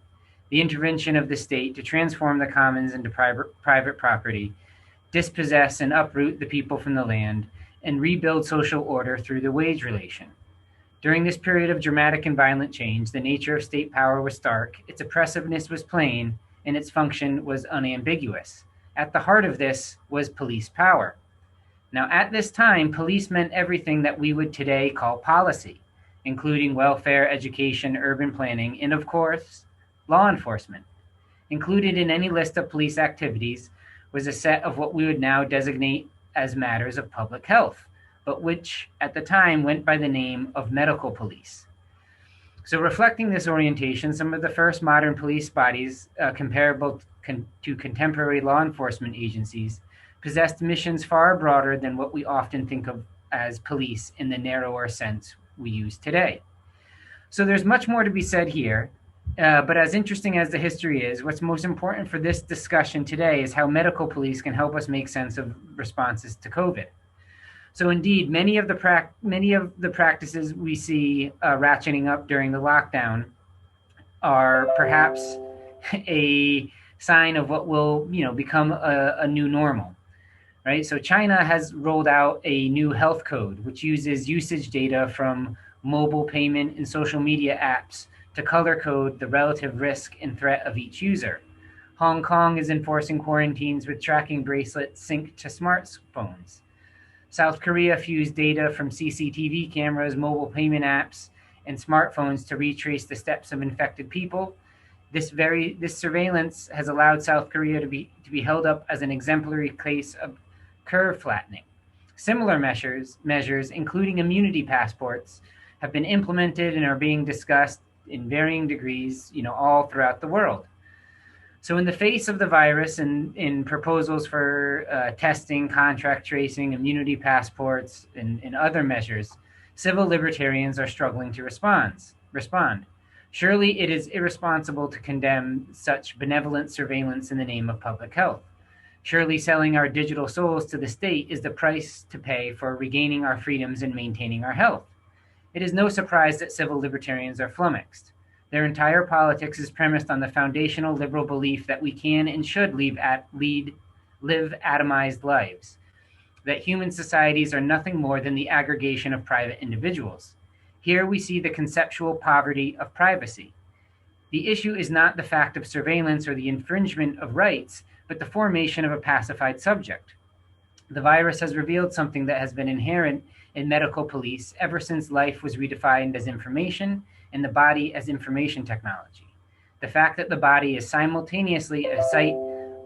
the intervention of the state to transform the commons into private property, dispossess and uproot the people from the land, and rebuild social order through the wage relation. During this period of dramatic and violent change, the nature of state power was stark, its oppressiveness was plain, and its function was unambiguous. At the heart of this was police power. Now, at this time, police meant everything that we would today call policy, including welfare, education, urban planning, and of course, law enforcement. Included in any list of police activities was a set of what we would now designate as matters of public health, but which at the time went by the name of medical police. So reflecting this orientation, some of the first modern police bodies comparable to contemporary law enforcement agencies possessed missions far broader than what we often think of as police in the narrower sense we use today. So there's much more to be said here, but as interesting as the history is, what's most important for this discussion today is how medical police can help us make sense of responses to COVID. So indeed, many of the practices we see ratcheting up during the lockdown are perhaps a sign of what will, become a new normal, right? So China has rolled out a new health code, which uses usage data from mobile payment and social media apps to color code the relative risk and threat of each user. Hong Kong is enforcing quarantines with tracking bracelets synced to smartphones. South Korea fused data from CCTV cameras, mobile payment apps, and smartphones to retrace the steps of infected people. This surveillance has allowed South Korea to be held up as an exemplary case of curve flattening. Similar measures, including immunity passports, have been implemented and are being discussed in varying degrees, all throughout the world. So in the face of the virus and in proposals for testing, contract tracing, immunity passports, and other measures, civil libertarians are struggling to respond. Surely it is irresponsible to condemn such benevolent surveillance in the name of public health. Surely selling our digital souls to the state is the price to pay for regaining our freedoms and maintaining our health. It is no surprise that civil libertarians are flummoxed. Their entire politics is premised on the foundational liberal belief that we can and should live atomized lives, that human societies are nothing more than the aggregation of private individuals. Here we see the conceptual poverty of privacy. The issue is not the fact of surveillance or the infringement of rights, but the formation of a pacified subject. The virus has revealed something that has been inherent in medical police ever since life was redefined as information and the body as information technology. The fact that the body is simultaneously a site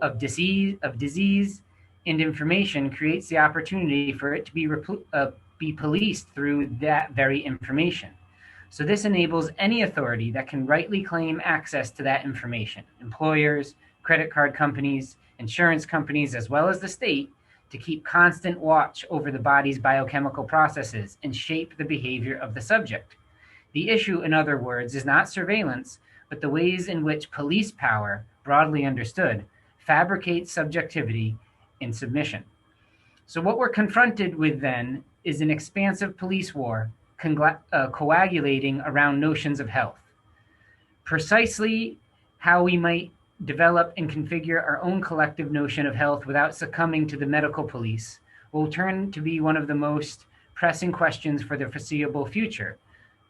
of disease and information creates the opportunity for it to be policed through that very information. So this enables any authority that can rightly claim access to that information, employers, credit card companies, insurance companies, as well as the state, to keep constant watch over the body's biochemical processes and shape the behavior of the subject. The issue, in other words, is not surveillance, but the ways in which police power, broadly understood, fabricates subjectivity and submission. So what we're confronted with then is an expansive police war coagulating around notions of health. Precisely how we might develop and configure our own collective notion of health without succumbing to the medical police will turn to be one of the most pressing questions for the foreseeable future,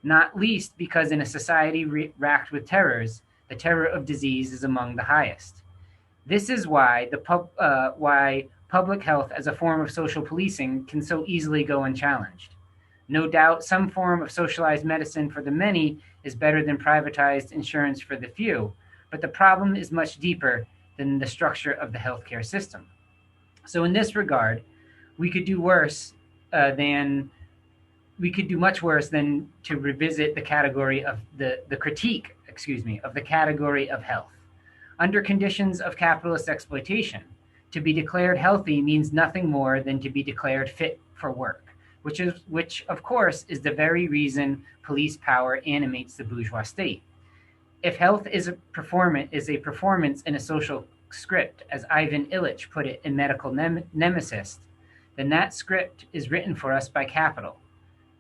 not least because in a society racked with terrors, the terror of disease is among the highest. This is why why public health as a form of social policing can so easily go unchallenged. No doubt some form of socialized medicine for the many is better than privatized insurance for the few, but the problem is much deeper than the structure of the healthcare system. So in this regard, we could do much worse than to revisit the category of the critique of the category of health. Under conditions of capitalist exploitation, to be declared healthy means nothing more than to be declared fit for work, which of course is the very reason police power animates the bourgeois state. If health is a performance in a social script, as Ivan Illich put it in Medical Nemesis, then that script is written for us by capital.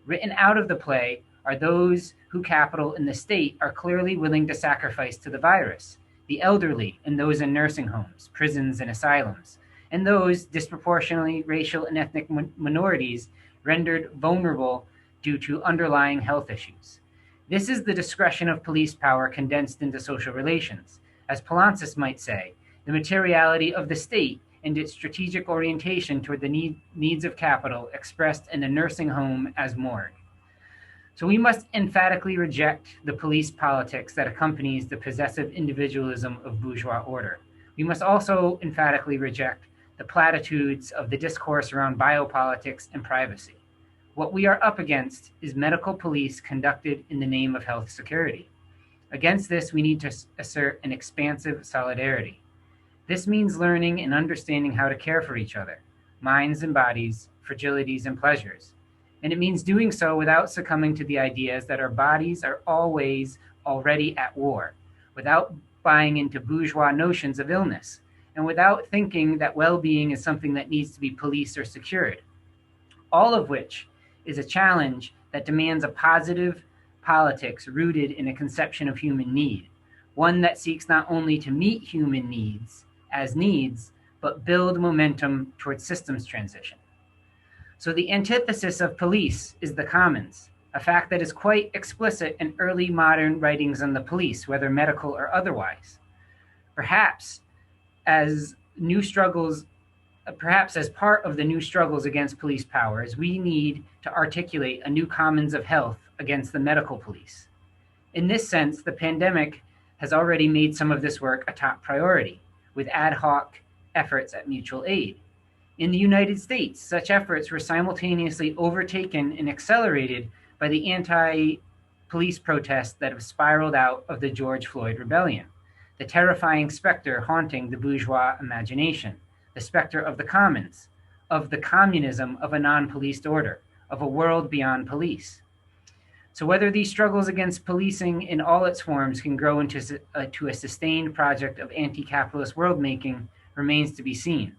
Written out of the play are those who capital and the state are clearly willing to sacrifice to the virus, the elderly and those in nursing homes, prisons, and asylums, and those disproportionately racial and ethnic minorities rendered vulnerable due to underlying health issues. This is the discretion of police power condensed into social relations. As Poulantzas might say, the materiality of the state and its strategic orientation toward the needs of capital expressed in a nursing home as morgue. So we must emphatically reject the police politics that accompanies the possessive individualism of bourgeois order. We must also emphatically reject the platitudes of the discourse around biopolitics and privacy. What we are up against is medical police conducted in the name of health security. Against this, we need to assert an expansive solidarity. This means learning and understanding how to care for each other, minds and bodies, fragilities and pleasures. And it means doing so without succumbing to the ideas that our bodies are always already at war, without buying into bourgeois notions of illness, and without thinking that well-being is something that needs to be policed or secured. All of which is a challenge that demands a positive politics rooted in a conception of human need, one that seeks not only to meet human needs as needs, but build momentum towards systems transition. So the antithesis of police is the commons, a fact that is quite explicit in early modern writings on the police, whether medical or otherwise. Perhaps as part of the new struggles against police powers, we need to articulate a new commons of health against the medical police. In this sense, the pandemic has already made some of this work a top priority, with ad hoc efforts at mutual aid. In the United States, such efforts were simultaneously overtaken and accelerated by the anti-police protests that have spiraled out of the George Floyd rebellion, the terrifying specter haunting the bourgeois imagination, the specter of the commons, of the communism of a non-policed order, of a world beyond police. So whether these struggles against policing in all its forms can grow into a sustained project of anti-capitalist world-making remains to be seen.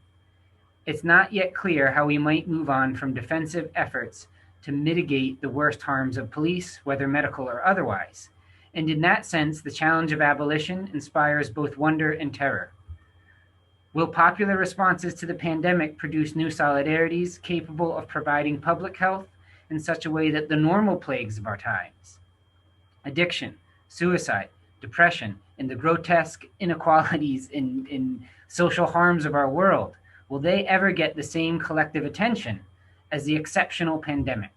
It's not yet clear how we might move on from defensive efforts to mitigate the worst harms of police, whether medical or otherwise. And in that sense, the challenge of abolition inspires both wonder and terror. Will popular responses to the pandemic produce new solidarities capable of providing public health in such a way that the normal plagues of our times, addiction, suicide, depression, and the grotesque inequalities in social harms of our world, will they ever get the same collective attention as the exceptional pandemic?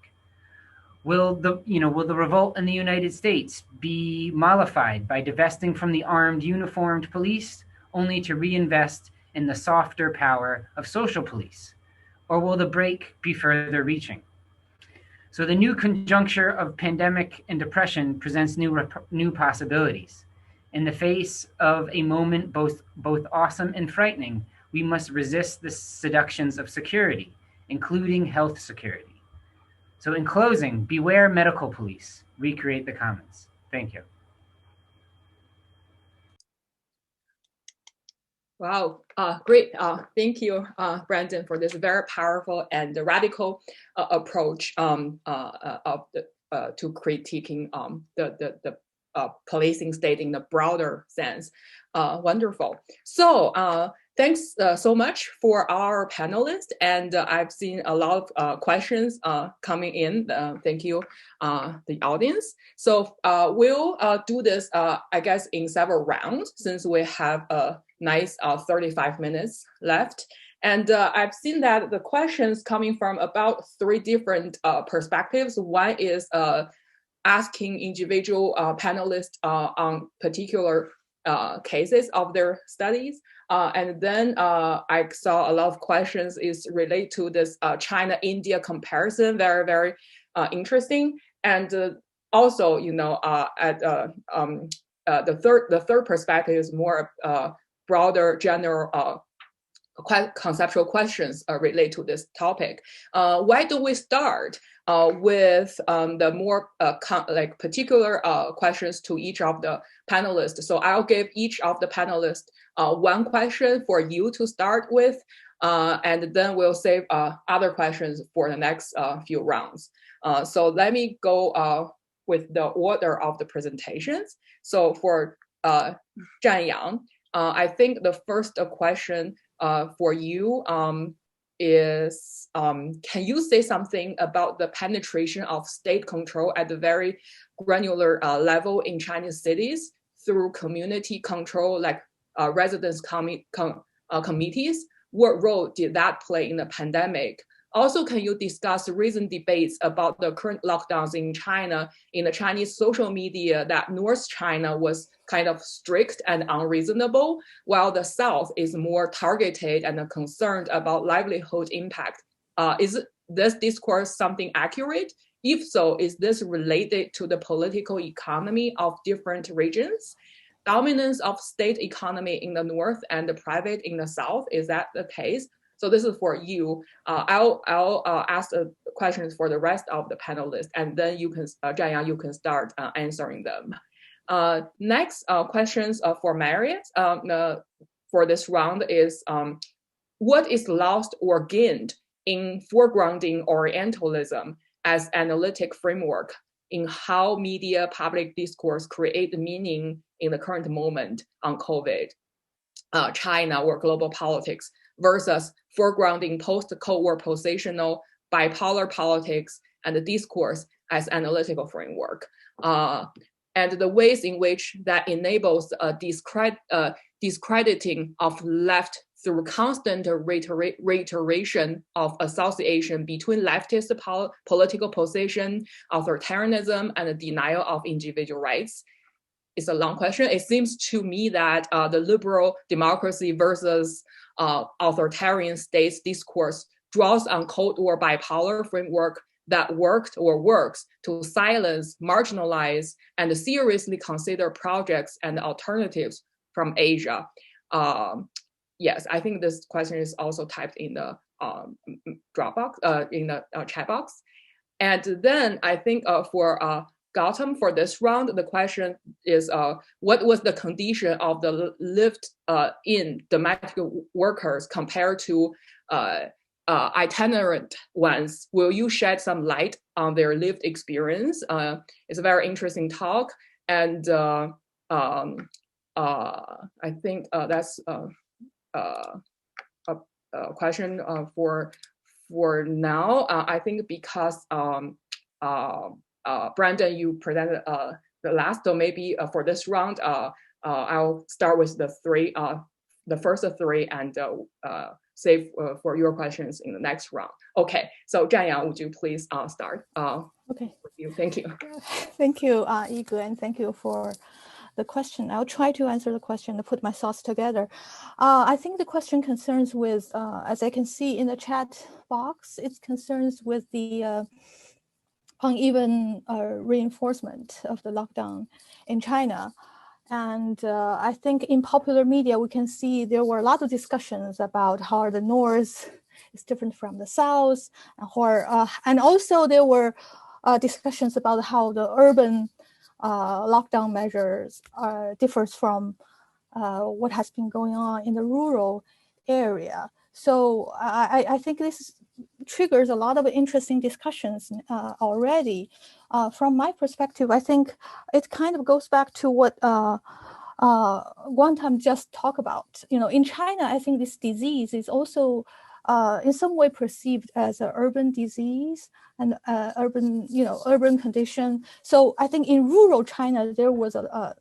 Will the revolt in the United States be mollified by divesting from the armed, uniformed police, only to reinvest in the softer power of social police? Or will the break be further reaching? So the new conjuncture of pandemic and depression presents new possibilities. In the face of a moment both awesome and frightening, we must resist the seductions of security, including health security. So in closing, beware medical police, recreate the commons. Thank you. Wow, great. Thank you, Brandon, for this very powerful and radical approach to critiquing the policing state in the broader sense. Wonderful. So thanks so much for our panelists. And I've seen a lot of questions coming in. Thank you, the audience. So we'll do this, I guess, in several rounds, since we have a nice 35 minutes left. And I've seen that the questions coming from about 3 different perspectives. One is asking individual panelists on particular cases of their studies. And then I saw a lot of questions is related to this China-India comparison, very, very interesting. And also, at the third perspective is more broader, general conceptual questions relate to this topic. Why do we start with the more particular questions to each of the panelists? So I'll give each of the panelists one question for you to start with, and then we'll save other questions for the next few rounds. So let me go with the order of the presentations. So for Zhang Yang. I think the first question for you is, can you say something about the penetration of state control at the very granular level in Chinese cities through community control, like residence committees? What role did that play in the pandemic? Also, can you discuss recent debates about the current lockdowns in China in the Chinese social media, that North China was kind of strict and unreasonable, while the South is more targeted and concerned about livelihood impact? Is this discourse something accurate? If so, is this related to the political economy of different regions? Dominance of state economy in the North and the private in the South, is that the case? So this is for you. I'll ask the questions for the rest of the panelists, and then you can, Zhang Yang, you can start answering them. Next questions for Marriott for this round is, what is lost or gained in foregrounding Orientalism as analytic framework in how media public discourse create meaning in the current moment on COVID, China, or global politics, versus foregrounding post-Cold War positional bipolar politics and the discourse as analytical framework, and the ways in which that enables a discrediting of left through constant reiteration of association between leftist political position, authoritarianism, and the denial of individual rights. It's a long question. It seems to me that the liberal democracy versus authoritarian states discourse draws on Cold War bipolar framework that worked or works to silence, marginalize, and seriously consider projects and alternatives from Asia. Yes, I think this question is also typed in the Dropbox, in the chat box. And then I think for Gautam, for this round, the question is, what was the condition of the lived-in domestic workers compared to itinerant ones? Will you shed some light on their lived experience? It's a very interesting talk, and I think that's a question for now. I think because Brandon, you presented the last, so maybe for this round, I'll start with the first three, and save for your questions in the next round. Okay, so Zhang Yang, would you please start? Okay. With you. Thank you. Thank you, Yigu, and thank you for the question. I'll try to answer the question and put my thoughts together. I think the question concerns with, as I can see in the chat box, it concerns with the uneven reinforcement of the lockdown in China. And I think in popular media, we can see there were a lot of discussions about how the North is different from the South, and also there were discussions about how the urban lockdown measures differs from what has been going on in the rural area. So I think this triggers a lot of interesting discussions already. From my perspective, I think it kind of goes back to what Guantam just talked about. You know, in China, I think this disease is also in some way perceived as an urban disease and urban condition. So I think in rural China, there was a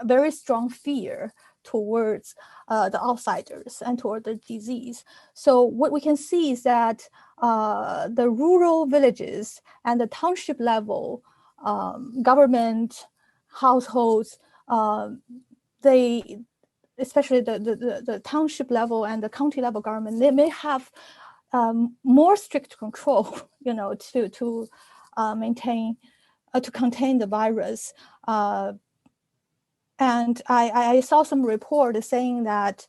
very strong fear towards the outsiders and toward the disease. So what we can see is that the rural villages and the township level government households, they, especially the township level and the county level government, they may have more strict control, you know, to maintain, to contain the virus. And I saw some report saying that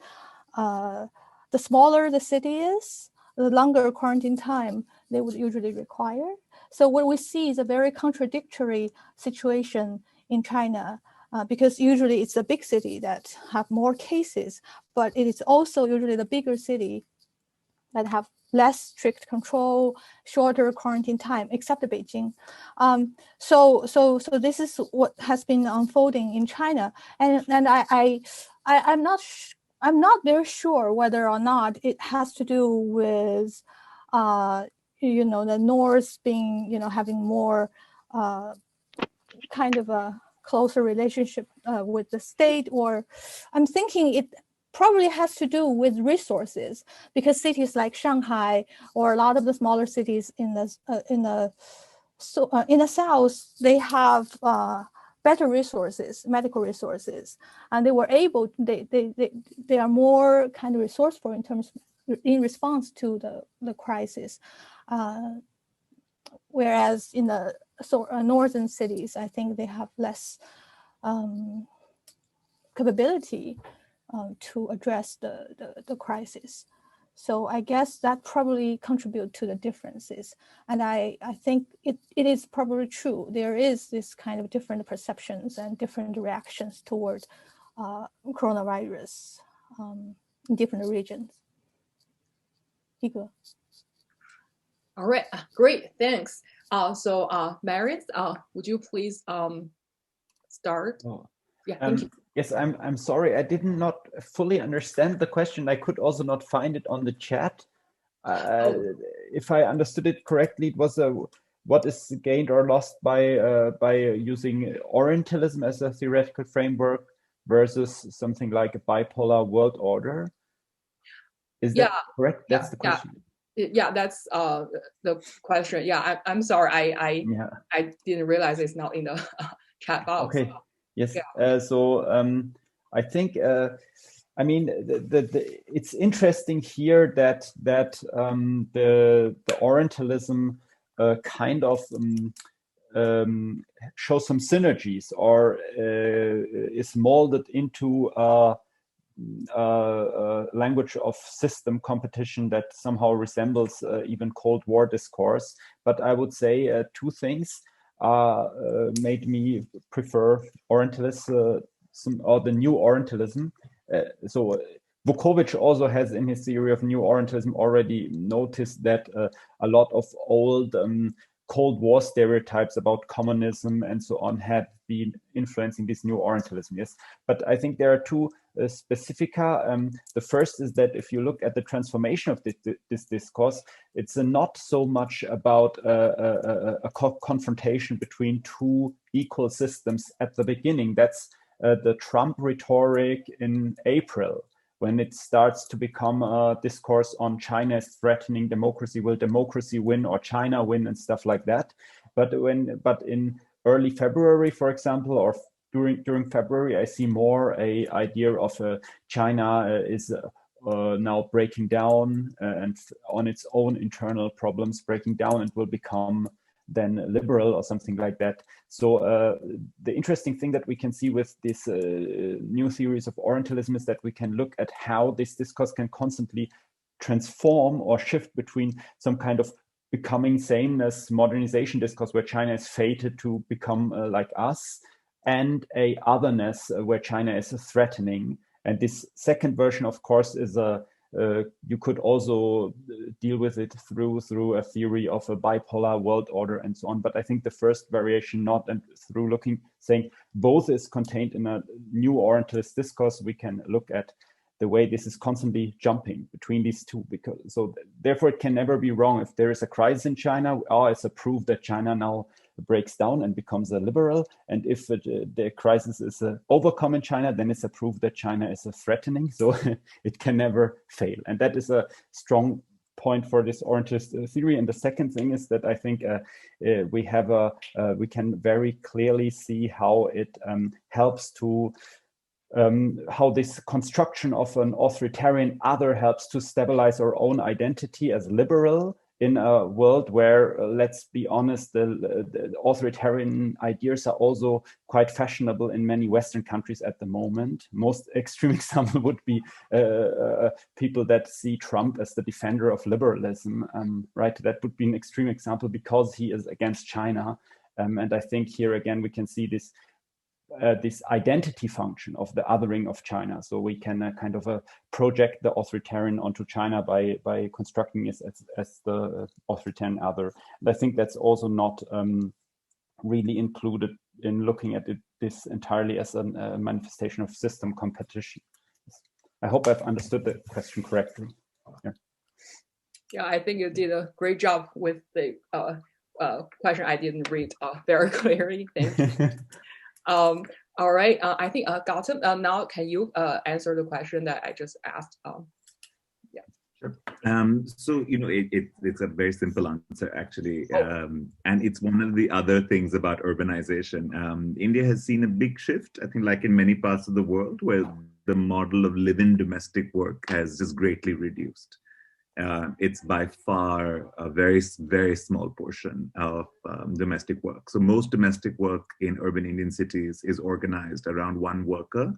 the smaller the city is, the longer quarantine time they would usually require. So what we see is a very contradictory situation in China, because usually it's the big city that have more cases, but it is also usually the bigger city that have less strict control, shorter quarantine time, except Beijing. So this is what has been unfolding in China, and I'm not very sure whether or not it has to do with the North being having more kind of a closer relationship with the state, or I'm thinking it probably has to do with resources, because cities like Shanghai or a lot of the smaller cities in the south, they have better resources, medical resources, and they were able, they are more kind of resourceful in response to the crisis, whereas in the northern cities, I think they have less capability to address the crisis. So I guess that probably contribute to the differences. And I think it is probably true. There is this kind of different perceptions and different reactions toward coronavirus in different regions. Igor. All right, great, thanks. So Marius, would you please start? Oh. Yeah, thank you. Yes, I'm sorry, I did not fully understand the question. I could also not find it on the chat. If I understood it correctly, it was what is gained or lost by using Orientalism as a theoretical framework versus something like a bipolar world order. Is that correct? That's the question. Yeah, that's the question. Yeah, I'm sorry, I didn't realize it's not in the chat box. Okay. Yes. Yeah. I think I mean it's interesting here that the Orientalism kind of shows some synergies, or is molded into language of system competition that somehow resembles even Cold War discourse. But I would say two things made me prefer Orientalists, or the new Orientalism. So Vukovic also has in his theory of new Orientalism already noticed that a lot of old Cold War stereotypes about communism and so on had been influencing this new Orientalism. Yes, but I think there are two specifica. The first is that if you look at the transformation of this discourse, it's not so much about a confrontation between two equal systems at the beginning. That's the Trump rhetoric in April, when it starts to become a discourse on China is threatening democracy, will democracy win or China win, and stuff like that. But in early February, for example, or during February, I see more a idea of China is now breaking down and on its own internal problems breaking down, and will become then liberal or something like that. So the interesting thing that we can see with this new theories of Orientalism is that we can look at how this discourse can constantly transform or shift between some kind of becoming sameness modernization discourse where China is fated to become like us, and a otherness where China is threatening. And this second version, of course, is you could also deal with it through a theory of a bipolar world order and so on. But I think the first variation not, and through saying both is contained in a new Orientalist discourse, we can look at the way this is constantly jumping between these two. So therefore it can never be wrong. If there is a crisis in China, it's a proof that China now breaks down and becomes a liberal. And if the crisis is overcome in China, then it's a proof that China is threatening. So it can never fail. And that is a strong point for this Orientalist theory. And the second thing is that I think we can very clearly see how it helps to how this construction of an authoritarian other helps to stabilize our own identity as liberal in a world where, let's be honest, the authoritarian ideas are also quite fashionable in many Western countries at the moment. Most extreme example would be people that see Trump as the defender of liberalism, right? That would be an extreme example because he is against China. And I think here again, we can see this this identity function of the othering of China. So we can kind of project the authoritarian onto China by constructing it as the authoritarian other. And I think that's also not really included in looking at this entirely as a manifestation of system competition. I hope I've understood the question correctly. Yeah, I think you did a great job with the question I didn't read very clearly. Thank you. All right, I think Gautam, now can you answer the question that I just asked? Yeah. Sure. So, it's a very simple answer, actually. And it's one of the other things about urbanization. India has seen a big shift, I think, like in many parts of the world, where the model of live-in domestic work has just greatly reduced. It's by far a very, very small portion of domestic work. So most domestic work in urban Indian cities is organized around one worker,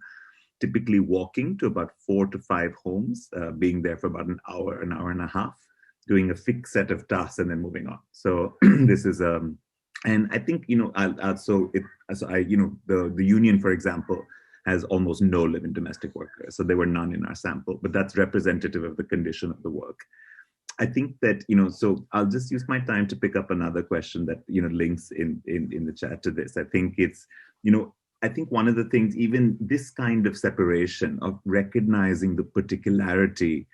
typically walking to about 4 to 5 homes, being there for about an hour and a half, doing a fixed set of tasks and then moving on. So this is, and I think, the union, for example, has almost no live-in domestic workers. So there were none in our sample, but that's representative of the condition of the work. I think that, so I'll just use my time to pick up another question that, links in the chat to this. I think it's, I think one of the things, even this kind of separation of recognizing the particularity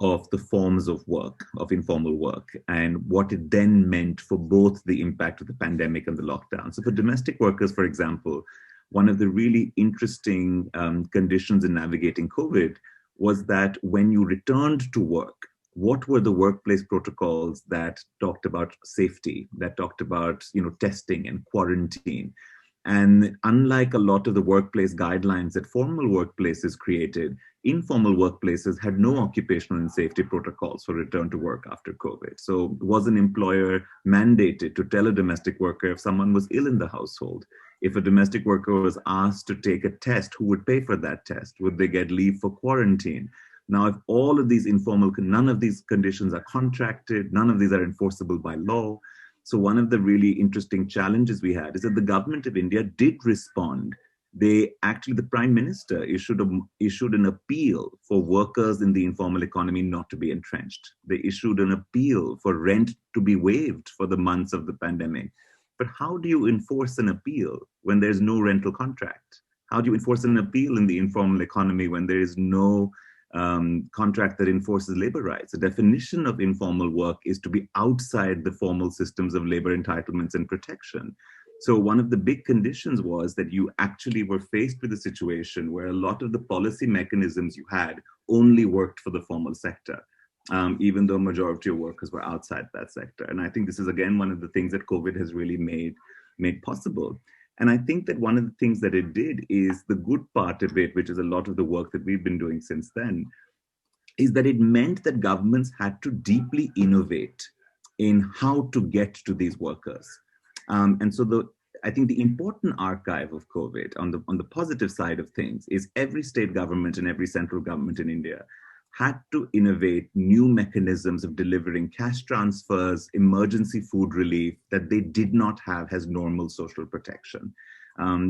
of the forms of work, of informal work, and what it then meant for both the impact of the pandemic and the lockdown. So for domestic workers, for example, one of the really interesting conditions in navigating COVID was that when you returned to work, what were the workplace protocols that talked about safety, that talked about testing and quarantine? And unlike a lot of the workplace guidelines that formal workplaces created, informal workplaces had no occupational and safety protocols for return to work after COVID. So was an employer mandated to tell a domestic worker if someone was ill in the household? If a domestic worker was asked to take a test, who would pay for that test? Would they get leave for quarantine? Now, if all of these none of these conditions are contracted, none of these are enforceable by law. So one of the really interesting challenges we had is that the government of India did respond. The Prime Minister issued an appeal for workers in the informal economy not to be entrenched. They issued an appeal for rent to be waived for the months of the pandemic. But how do you enforce an appeal when there's no rental contract? How do you enforce an appeal in the informal economy when there is no contract that enforces labor rights? The definition of informal work is to be outside the formal systems of labor entitlements and protection. So one of the big conditions was that you actually were faced with a situation where a lot of the policy mechanisms you had only worked for the formal sector, even though majority of workers were outside that sector. And I think this is, again, one of the things that COVID has really made possible. And I think that one of the things that it did is the good part of it, which is a lot of the work that we've been doing since then, is that it meant that governments had to deeply innovate in how to get to these workers. And so I think the important archive of COVID on the positive side of things is every state government and every central government in India had to innovate new mechanisms of delivering cash transfers, emergency food relief that they did not have as normal social protection.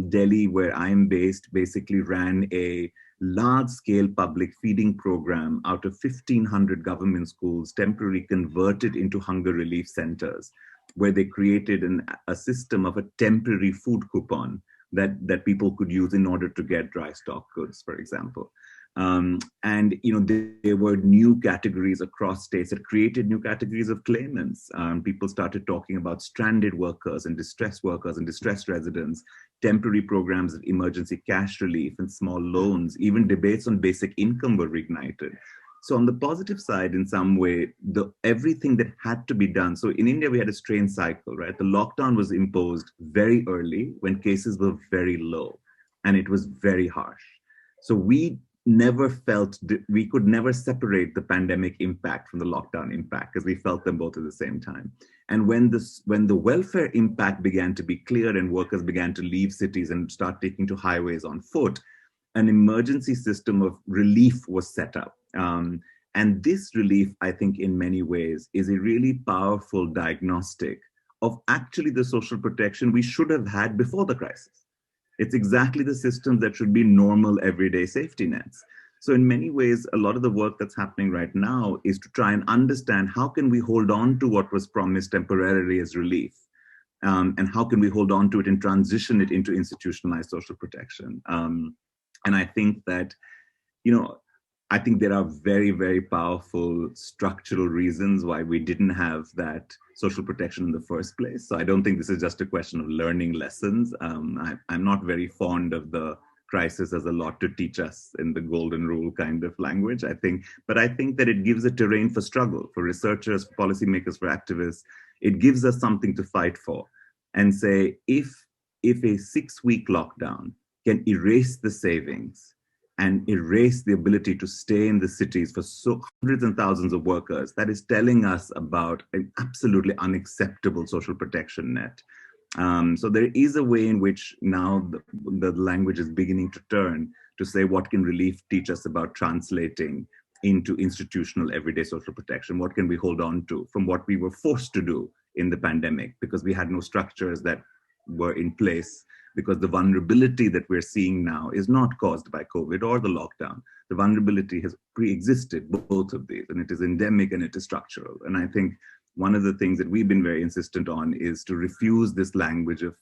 Delhi, where I'm based, basically ran a large-scale public feeding program out of 1,500 government schools, temporarily converted into hunger relief centers, where they created a system of a temporary food coupon that people could use in order to get dry stock goods, for example. And there were new categories across states that created new categories of claimants. People started talking about stranded workers and distressed residents, temporary programs of emergency cash relief and small loans. Even debates on basic income were reignited. So on the positive side, in some way, everything that had to be done. So in India, we had a strange cycle, right? The lockdown was imposed very early when cases were very low, and it was very harsh. So we could never separate the pandemic impact from the lockdown impact, because we felt them both at the same time. And when the welfare impact began to be clear and workers began to leave cities and start taking to highways on foot, an emergency system of relief was set up. And this relief, I think, in many ways, is a really powerful diagnostic of actually the social protection we should have had before the crisis. It's exactly the systems that should be normal everyday safety nets. So in many ways, a lot of the work that's happening right now is to try and understand how can we hold on to what was promised temporarily as relief, and how can we hold on to it and transition it into institutionalized social protection. And I think that, I think there are very, very powerful structural reasons why we didn't have that social protection in the first place. So I don't think this is just a question of learning lessons. I'm not very fond of the crisis as a lot to teach us in the golden rule kind of language, but I think that it gives a terrain for struggle, for researchers, for policymakers, for activists. It gives us something to fight for and say, if a 6-week lockdown can erase the savings and erase the ability to stay in the cities for hundreds and thousands of workers, that is telling us about an absolutely unacceptable social protection net. So there is a way in which now the language is beginning to turn to say, what can relief teach us about translating into institutional everyday social protection? What can we hold on to from what we were forced to do in the pandemic because we had no structures that were in place, because the vulnerability that we're seeing now is not caused by COVID or the lockdown. The vulnerability has pre-existed, both of these, and it is endemic and it is structural. And I think one of the things that we've been very insistent on is to refuse this language of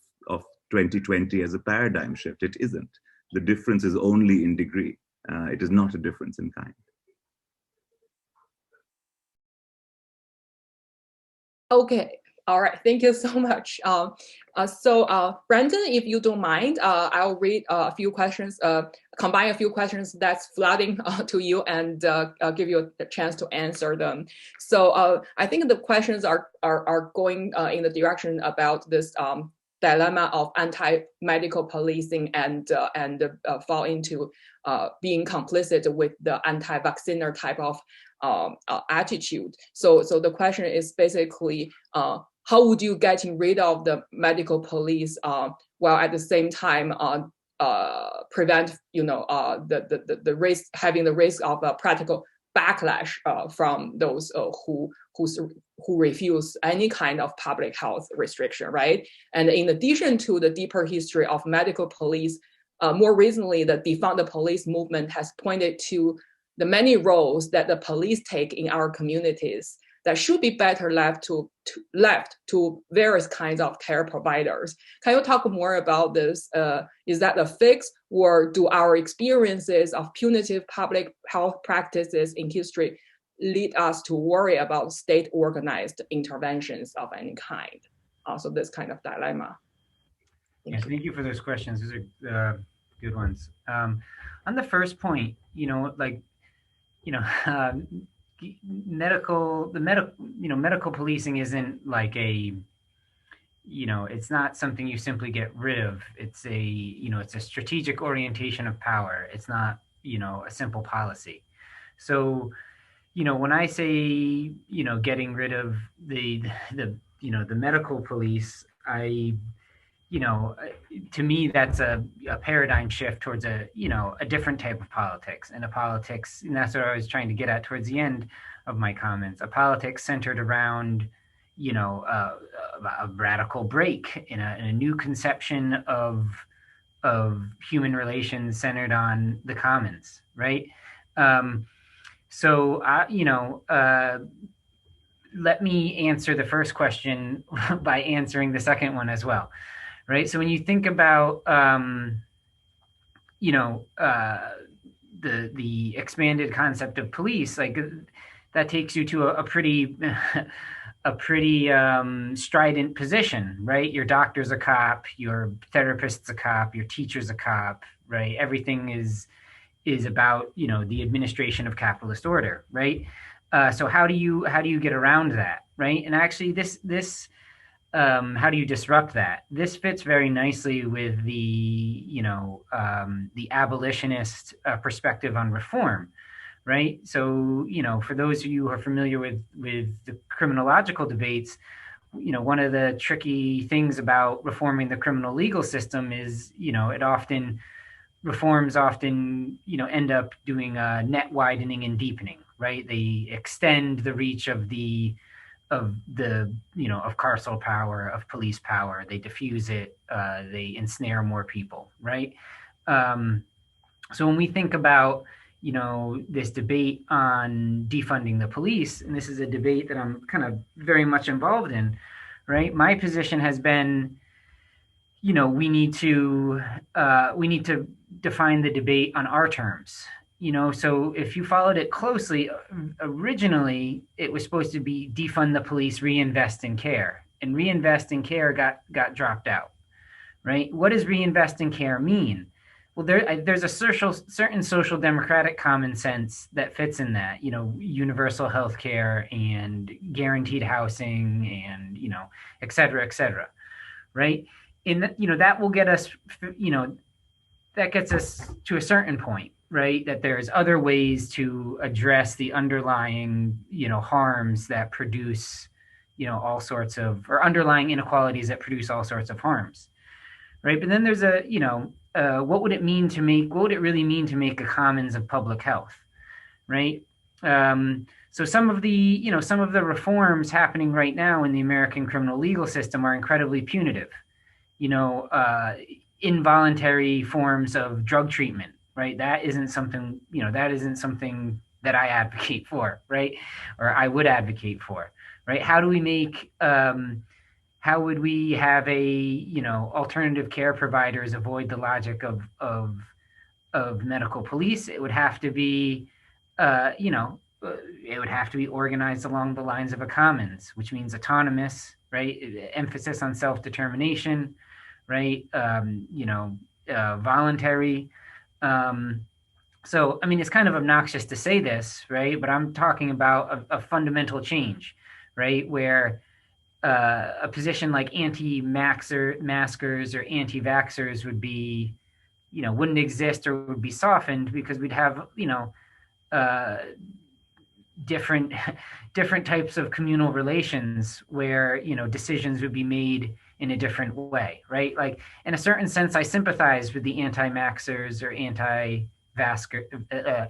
2020 as a paradigm shift. It isn't. The difference is only in degree. It is not a difference in kind. Okay. All right. Thank you so much. Brandon, if you don't mind, I'll read a few questions, combine a few questions that's flooding to you and give you a chance to answer them. So I think the questions are going in the direction about this dilemma of anti-medical policing and fall into being complicit with the anti-vacciner type of attitude. So the question is basically, how would you getting rid of the medical police while at the same time prevent the risk, having the risk of a practical backlash from those who refuse any kind of public health restriction, right? And in addition to the deeper history of medical police, more recently the defund the police movement has pointed to the many roles that the police take in our communities that should be better left to various kinds of care providers. Can you talk more about this? Is that a fix, or do our experiences of punitive public health practices in history lead us to worry about state-organized interventions of any kind? So this kind of dilemma. Thank you for those questions. Those are good ones. On the first point, medical policing isn't like it's not something you simply get rid of. It's it's a strategic orientation of power. It's not, a simple policy. So, when I say, getting rid of the medical police, to me, that's a paradigm shift towards a different type of politics, and that's what I was trying to get at towards the end of my comments, a politics centered around, a radical break in a new conception of human relations centered on the commons, right? Let me answer the first question by answering the second one as well. Right. So when you think about, the expanded concept of police, like that takes you to a pretty strident position, right? Your doctor's a cop, your therapist's a cop, your teacher's a cop, right? Everything is about, the administration of capitalist order, right? So how do you get around that, right? And actually, this how do you disrupt that? This fits very nicely with the abolitionist perspective on reform, right? So, for those of you who are familiar with the criminological debates, one of the tricky things about reforming the criminal legal system is, reforms often end up doing net widening and deepening, right? They extend the reach of carceral power, of police power. They diffuse it. They ensnare more people, right? So when we think about, you know, this debate on defunding the police, and this is a debate that I'm kind of very much involved in, right? My position has been, you know, we need to define the debate on our terms. You know, so if you followed it closely, originally it was supposed to be defund the police, reinvest in care, and reinvest in care got dropped out, right? What does reinvest in care mean? Well, there's a certain social democratic common sense that fits in that, you know, universal health care and guaranteed housing and, you know, et cetera, right? You know, that will get us, you know, that gets us to a certain point, right? That there's other ways to address the underlying, you know, harms that produce, you know, all sorts of, or underlying inequalities that produce all sorts of harms, right? But then there's a, you know, what would it really mean to make a commons of public health, right? So some of the reforms happening right now in the American criminal legal system are incredibly punitive. You know, involuntary forms of drug treatment, right? That isn't something that I advocate for, right? Or I would advocate for, right? How would we have alternative care providers avoid the logic of medical police? It would have to be, it would have to be organized along the lines of a commons, which means autonomous, right? Emphasis on self-determination, right? Voluntary. So, I mean, it's kind of obnoxious to say this, right? But I'm talking about a fundamental change, right? Where a position like anti-maskers or anti-vaxxers would be, wouldn't exist or would be softened because we'd have, different types of communal relations where, decisions would be made in a different way, right? Like, in a certain sense, I sympathize with the anti-maxers or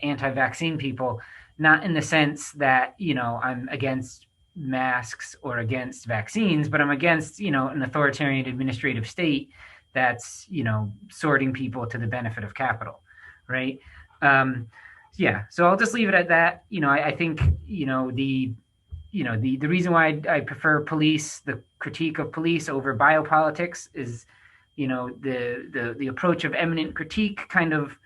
anti-vaccine people, not in the sense that, I'm against masks or against vaccines, but I'm against, an authoritarian administrative state that's, sorting people to the benefit of capital, right? Yeah, so I'll just leave it at that. I think, the reason why I prefer the critique of police over biopolitics is, the approach of eminent critique kind of,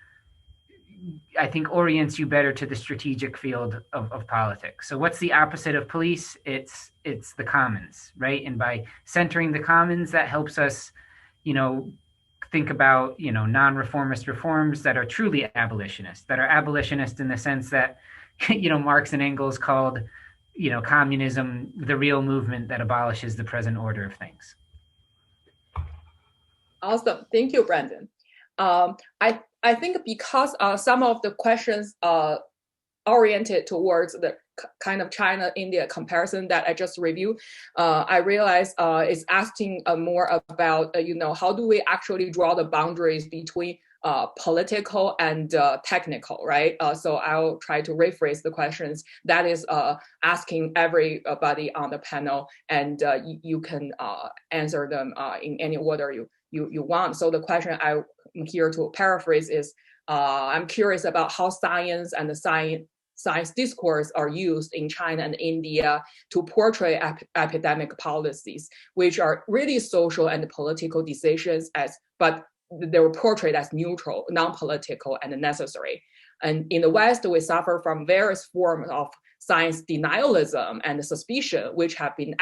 I think, orients you better to the strategic field of politics. So what's the opposite of police? It's the commons, right? And by centering the commons, that helps us, think about, non-reformist reforms that are truly abolitionist, that are abolitionist in the sense that, Marx and Engels called, communism the real movement that abolishes the present order of things. Awesome. Thank you, Brandon. I think because some of the questions oriented towards the kind of China-India comparison that I just reviewed, I realized is asking more about, how do we actually draw the boundaries between political and technical, right? So I'll try to rephrase the questions. That is asking everybody on the panel, and you can answer them in any order you want. So the question I'm here to paraphrase is, I'm curious about how science and the science discourse are used in China and India to portray epidemic policies, which are really social and political decisions, but they were portrayed as neutral, non-political, and necessary. And in the West, we suffer from various forms of science denialism and suspicion, which have been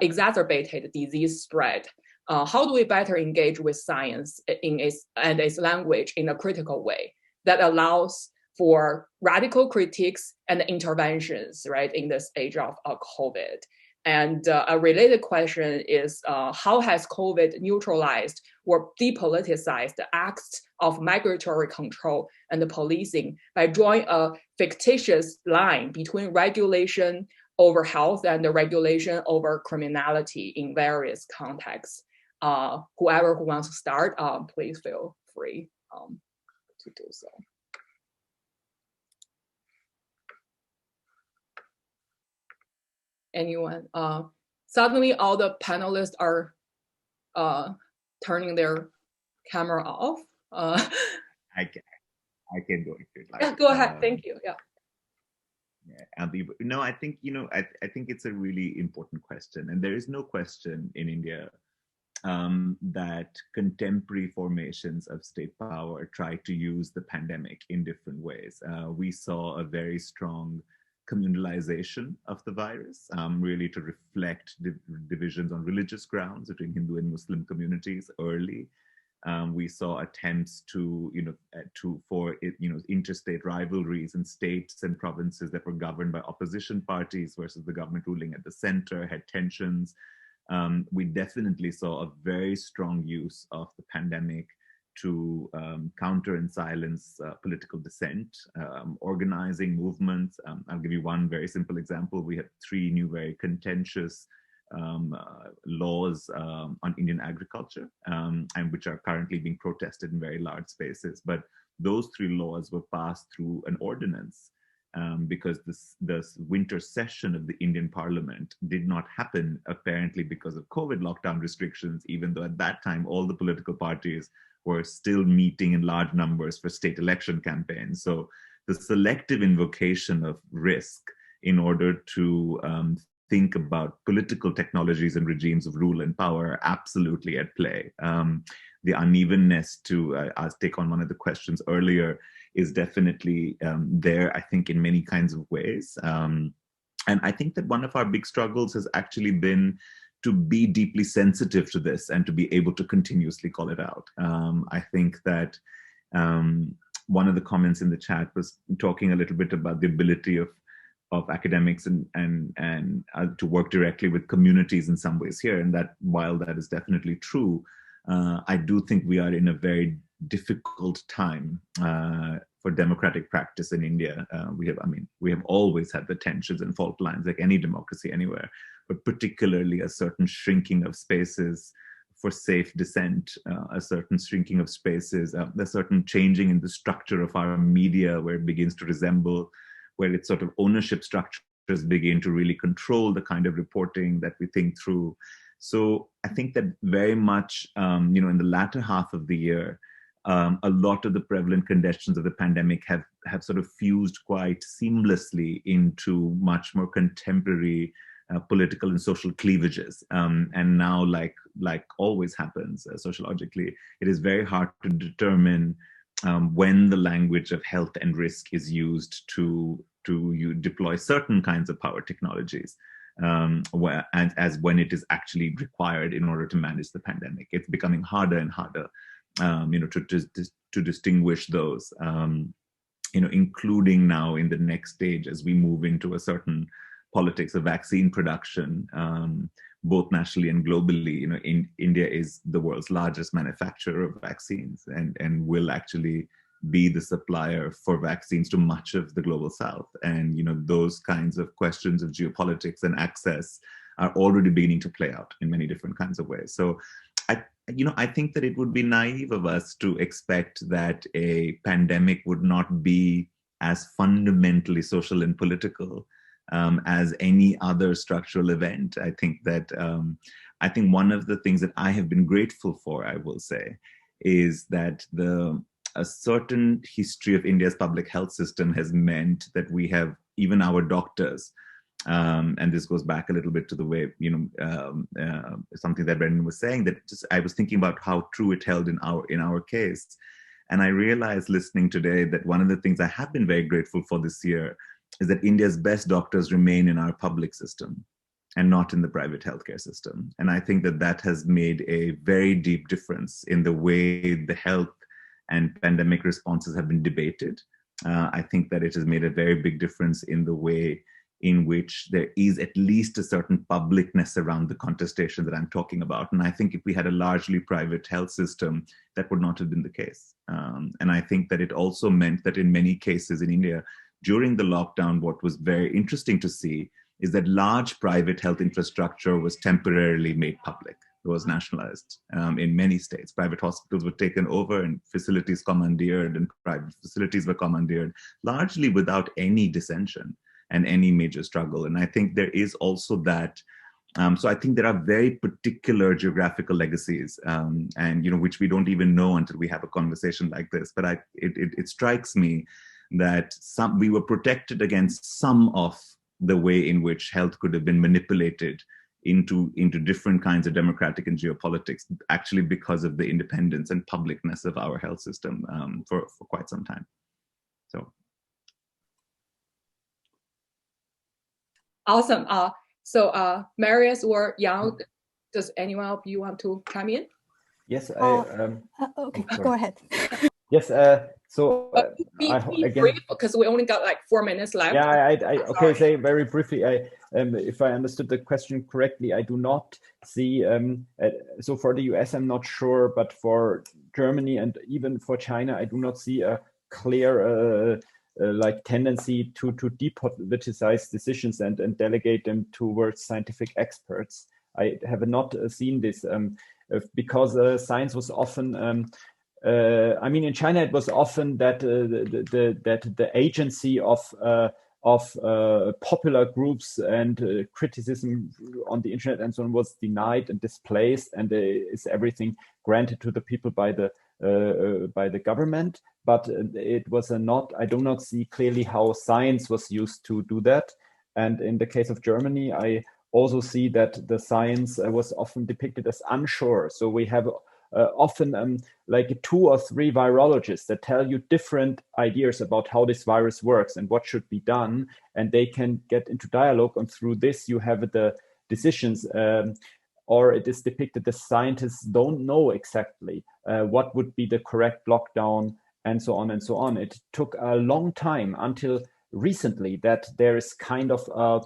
exacerbated disease spread. How do we better engage with science and its language in a critical way that allows for radical critiques and interventions, right, in this age of COVID? And a related question is, how has COVID neutralized or depoliticized the acts of migratory control and the policing by drawing a fictitious line between regulation over health and the regulation over criminality in various contexts? Whoever who wants to start, please feel free to do so. Anyone? Suddenly all the panelists are turning their camera off. I can go if you'd like. Yeah, go ahead. Thank you. Yeah. Yeah, no, I think, I think it's a really important question. And there is no question in India that contemporary formations of state power try to use the pandemic in different ways. We saw a very strong communalization of the virus, really to reflect divisions on religious grounds between Hindu and Muslim communities early. We saw attempts to, interstate rivalries in states and provinces that were governed by opposition parties versus the government ruling at the center, had tensions. We definitely saw a very strong use of the pandemic to counter and silence political dissent, organizing movements. I'll give you one very simple example. We had 3 new very contentious laws on Indian agriculture, and which are currently being protested in very large spaces. But those 3 laws were passed through an ordinance because this winter session of the Indian Parliament did not happen, apparently because of COVID lockdown restrictions, even though at that time all the political parties were still meeting in large numbers for state election campaigns. So the selective invocation of risk in order to think about political technologies and regimes of rule and power are absolutely at play. The unevenness, to take on one of the questions earlier, is definitely there, I think, in many kinds of ways. And I think that one of our big struggles has actually been to be deeply sensitive to this and to be able to continuously call it out. I think that one of the comments in the chat was talking a little bit about the ability of academics and to work directly with communities in some ways here. And that, while that is definitely true, I do think we are in a very difficult time for democratic practice in India. We have always had the tensions and fault lines like any democracy anywhere, but particularly a certain shrinking of spaces for safe dissent, a certain shrinking of spaces, a certain changing in the structure of our media, where it begins to resemble, where its sort of ownership structures begin to really control the kind of reporting that we think through. So I think that very much, in the latter half of the year, a lot of the prevalent conditions of the pandemic have sort of fused quite seamlessly into much more contemporary political and social cleavages. And now, like always happens sociologically, it is very hard to determine when the language of health and risk is used to deploy certain kinds of power technologies, as when it is actually required in order to manage the pandemic. It's becoming harder and harder, to distinguish those, including now in the next stage as we move into a certain politics of vaccine production, both nationally and globally. India is the world's largest manufacturer of vaccines and will actually be the supplier for vaccines to much of the global south. And, those kinds of questions of geopolitics and access are already beginning to play out in many different kinds of ways. So I think that it would be naive of us to expect that a pandemic would not be as fundamentally social and political as any other structural event. I think that one of the things that I have been grateful for, I will say, is that a certain history of India's public health system has meant that we have, even our doctors, and this goes back a little bit to the way, something that Brandon was saying, that I was thinking about how true it held in our case. And I realized listening today that one of the things I have been very grateful for this year is that India's best doctors remain in our public system and not in the private healthcare system. And I think that has made a very deep difference in the way the health and pandemic responses have been debated. I think that it has made a very big difference in the way in which there is at least a certain publicness around the contestation that I'm talking about. And I think if we had a largely private health system, that would not have been the case. And I think that it also meant that in many cases in India, during the lockdown, what was very interesting to see is that large private health infrastructure was temporarily made public. It was nationalized in many states. Private hospitals were taken over and facilities commandeered, and private facilities were commandeered, largely without any dissension and any major struggle. And I think there is also that So I think there are very particular geographical legacies, and which we don't even know until we have a conversation like this. But it strikes me that we were protected against some of the way in which health could have been manipulated into different kinds of democratic and geopolitics, actually because of the independence and publicness of our health system for quite some time. So. Awesome. So Marius or Yang, does anyone of you want to chime in? Yes, okay, go ahead. Yes, so be brief, because we only got like 4 minutes left. Yeah, okay, say very briefly, if I understood the question correctly, I do not see, so for the US, I'm not sure, but for Germany and even for China, I do not see a clear like tendency to depoliticize decisions and delegate them towards scientific experts. I have not seen this because science was often I mean, in China, it was often that the agency of popular groups and criticism on the internet and so on was denied and displaced, and is everything granted to the people by the government. But it was I do not see clearly how science was used to do that. And in the case of Germany, I also see that the science was often depicted as unsure. So we have often like 2 or 3 virologists that tell you different ideas about how this virus works and what should be done, and they can get into dialogue, and through this you have the decisions, or it is depicted that scientists don't know exactly what would be the correct lockdown, and so on and so on. It took a long time until recently that there is kind of a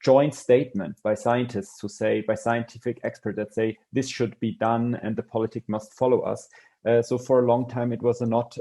joint statement by scientists who say, by scientific experts that say this should be done and the politic must follow us. So for a long time it was not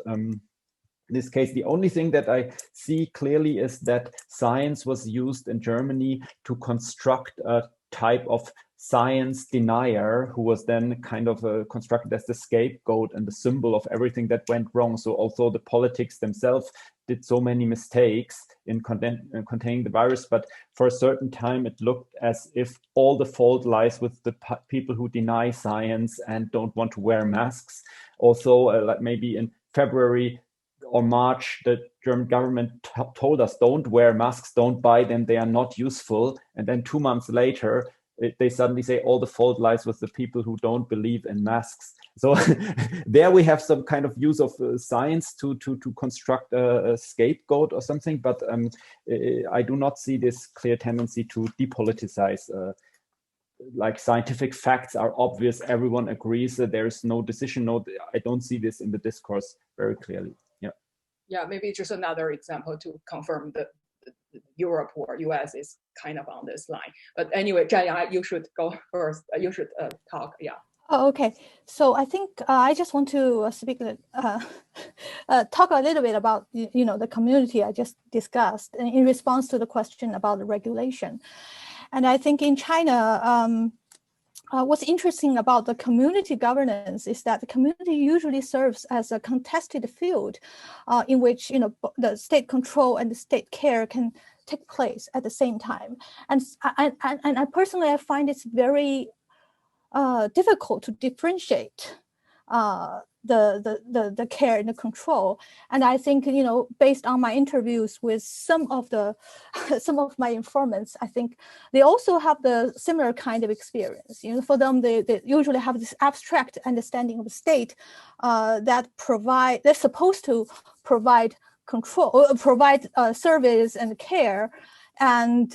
this case. The only thing that I see clearly is that science was used in Germany to construct a type of science denier who was then kind of constructed as the scapegoat and the symbol of everything that went wrong. So although the politics themselves did so many mistakes in containing the virus, but for a certain time it looked as if all the fault lies with the people who deny science and don't want to wear masks. Also, like maybe in February or March, the German government told us, don't wear masks, don't buy them, they are not useful. And then 2 months later, they suddenly say all the fault lies with the people who don't believe in masks. So there we have some kind of use of science to construct a scapegoat or something, but I do not see this clear tendency to depoliticize. Like scientific facts are obvious, everyone agrees that there is no decision. No, I don't see this in the discourse very clearly. Yeah, maybe just another example to confirm that Europe or US is kind of on this line. But anyway, Zhang, you should go first. You should talk. Yeah. Oh, okay. So I think I just want to talk a little bit about the community I just discussed in response to the question about the regulation. And I think in China, what's interesting about the community governance is that the community usually serves as a contested field in which the state control and the state care can take place at the same time. And I personally, I find it's very difficult to differentiate the care and the control. And I think, based on my interviews with some of my informants, I think they also have the similar kind of experience. For them, they usually have this abstract understanding of the state they're supposed to provide control, provide service and care. And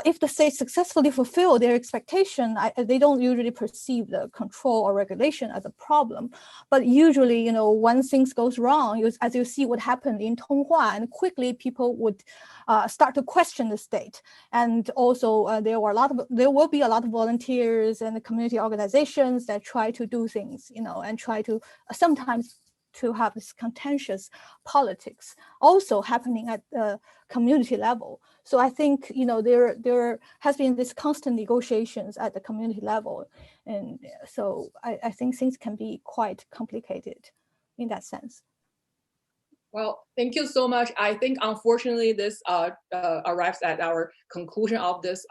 if the state successfully fulfill their expectation, they don't usually perceive the control or regulation as a problem. But usually, when things goes wrong, as you see what happened in Tonghua, and quickly people would start to question the state. And also, there will be a lot of volunteers and community organizations that try to do things, and try to sometimes to have this contentious politics also happening at the community level. So I think there has been this constant negotiations at the community level, and so I think things can be quite complicated in that sense. Well, thank you so much. I think, unfortunately, this arrives at our conclusion of this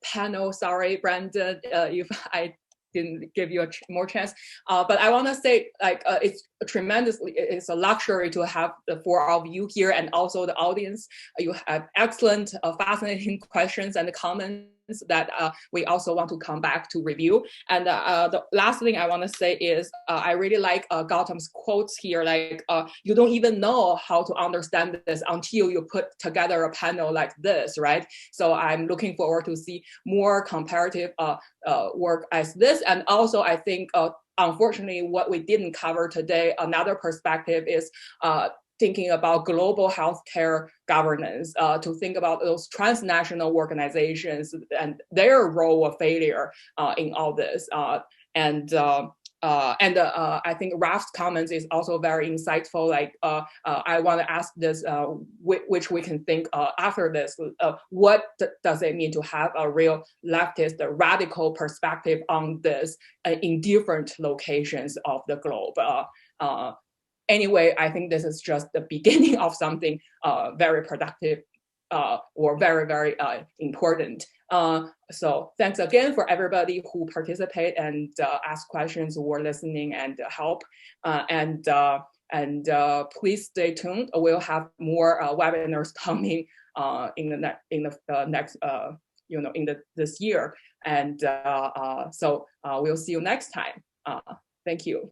panel. Sorry, Brandon, if I didn't give you more chance. But I want to say, like, it's a luxury to have the four of you here, and also the audience. You have excellent, fascinating questions and comments that we also want to come back to review. And the last thing I want to say is I really like Gautam's quotes here, like, you don't even know how to understand this until you put together a panel like this, right? So I'm looking forward to see more comparative work as this. And also, I think, unfortunately, what we didn't cover today, another perspective is thinking about global healthcare governance, to think about those transnational organizations and their role of failure in all this. And I think Raf's comments is also very insightful. Like, I want to ask this, which we can think after this, what does it mean to have a real leftist, radical perspective on this in different locations of the globe? Anyway, I think this is just the beginning of something very productive or very, very important. So thanks again for everybody who participate and ask questions or listening and help. And please stay tuned. We'll have more webinars coming in the next this year. And so we'll see you next time. Thank you.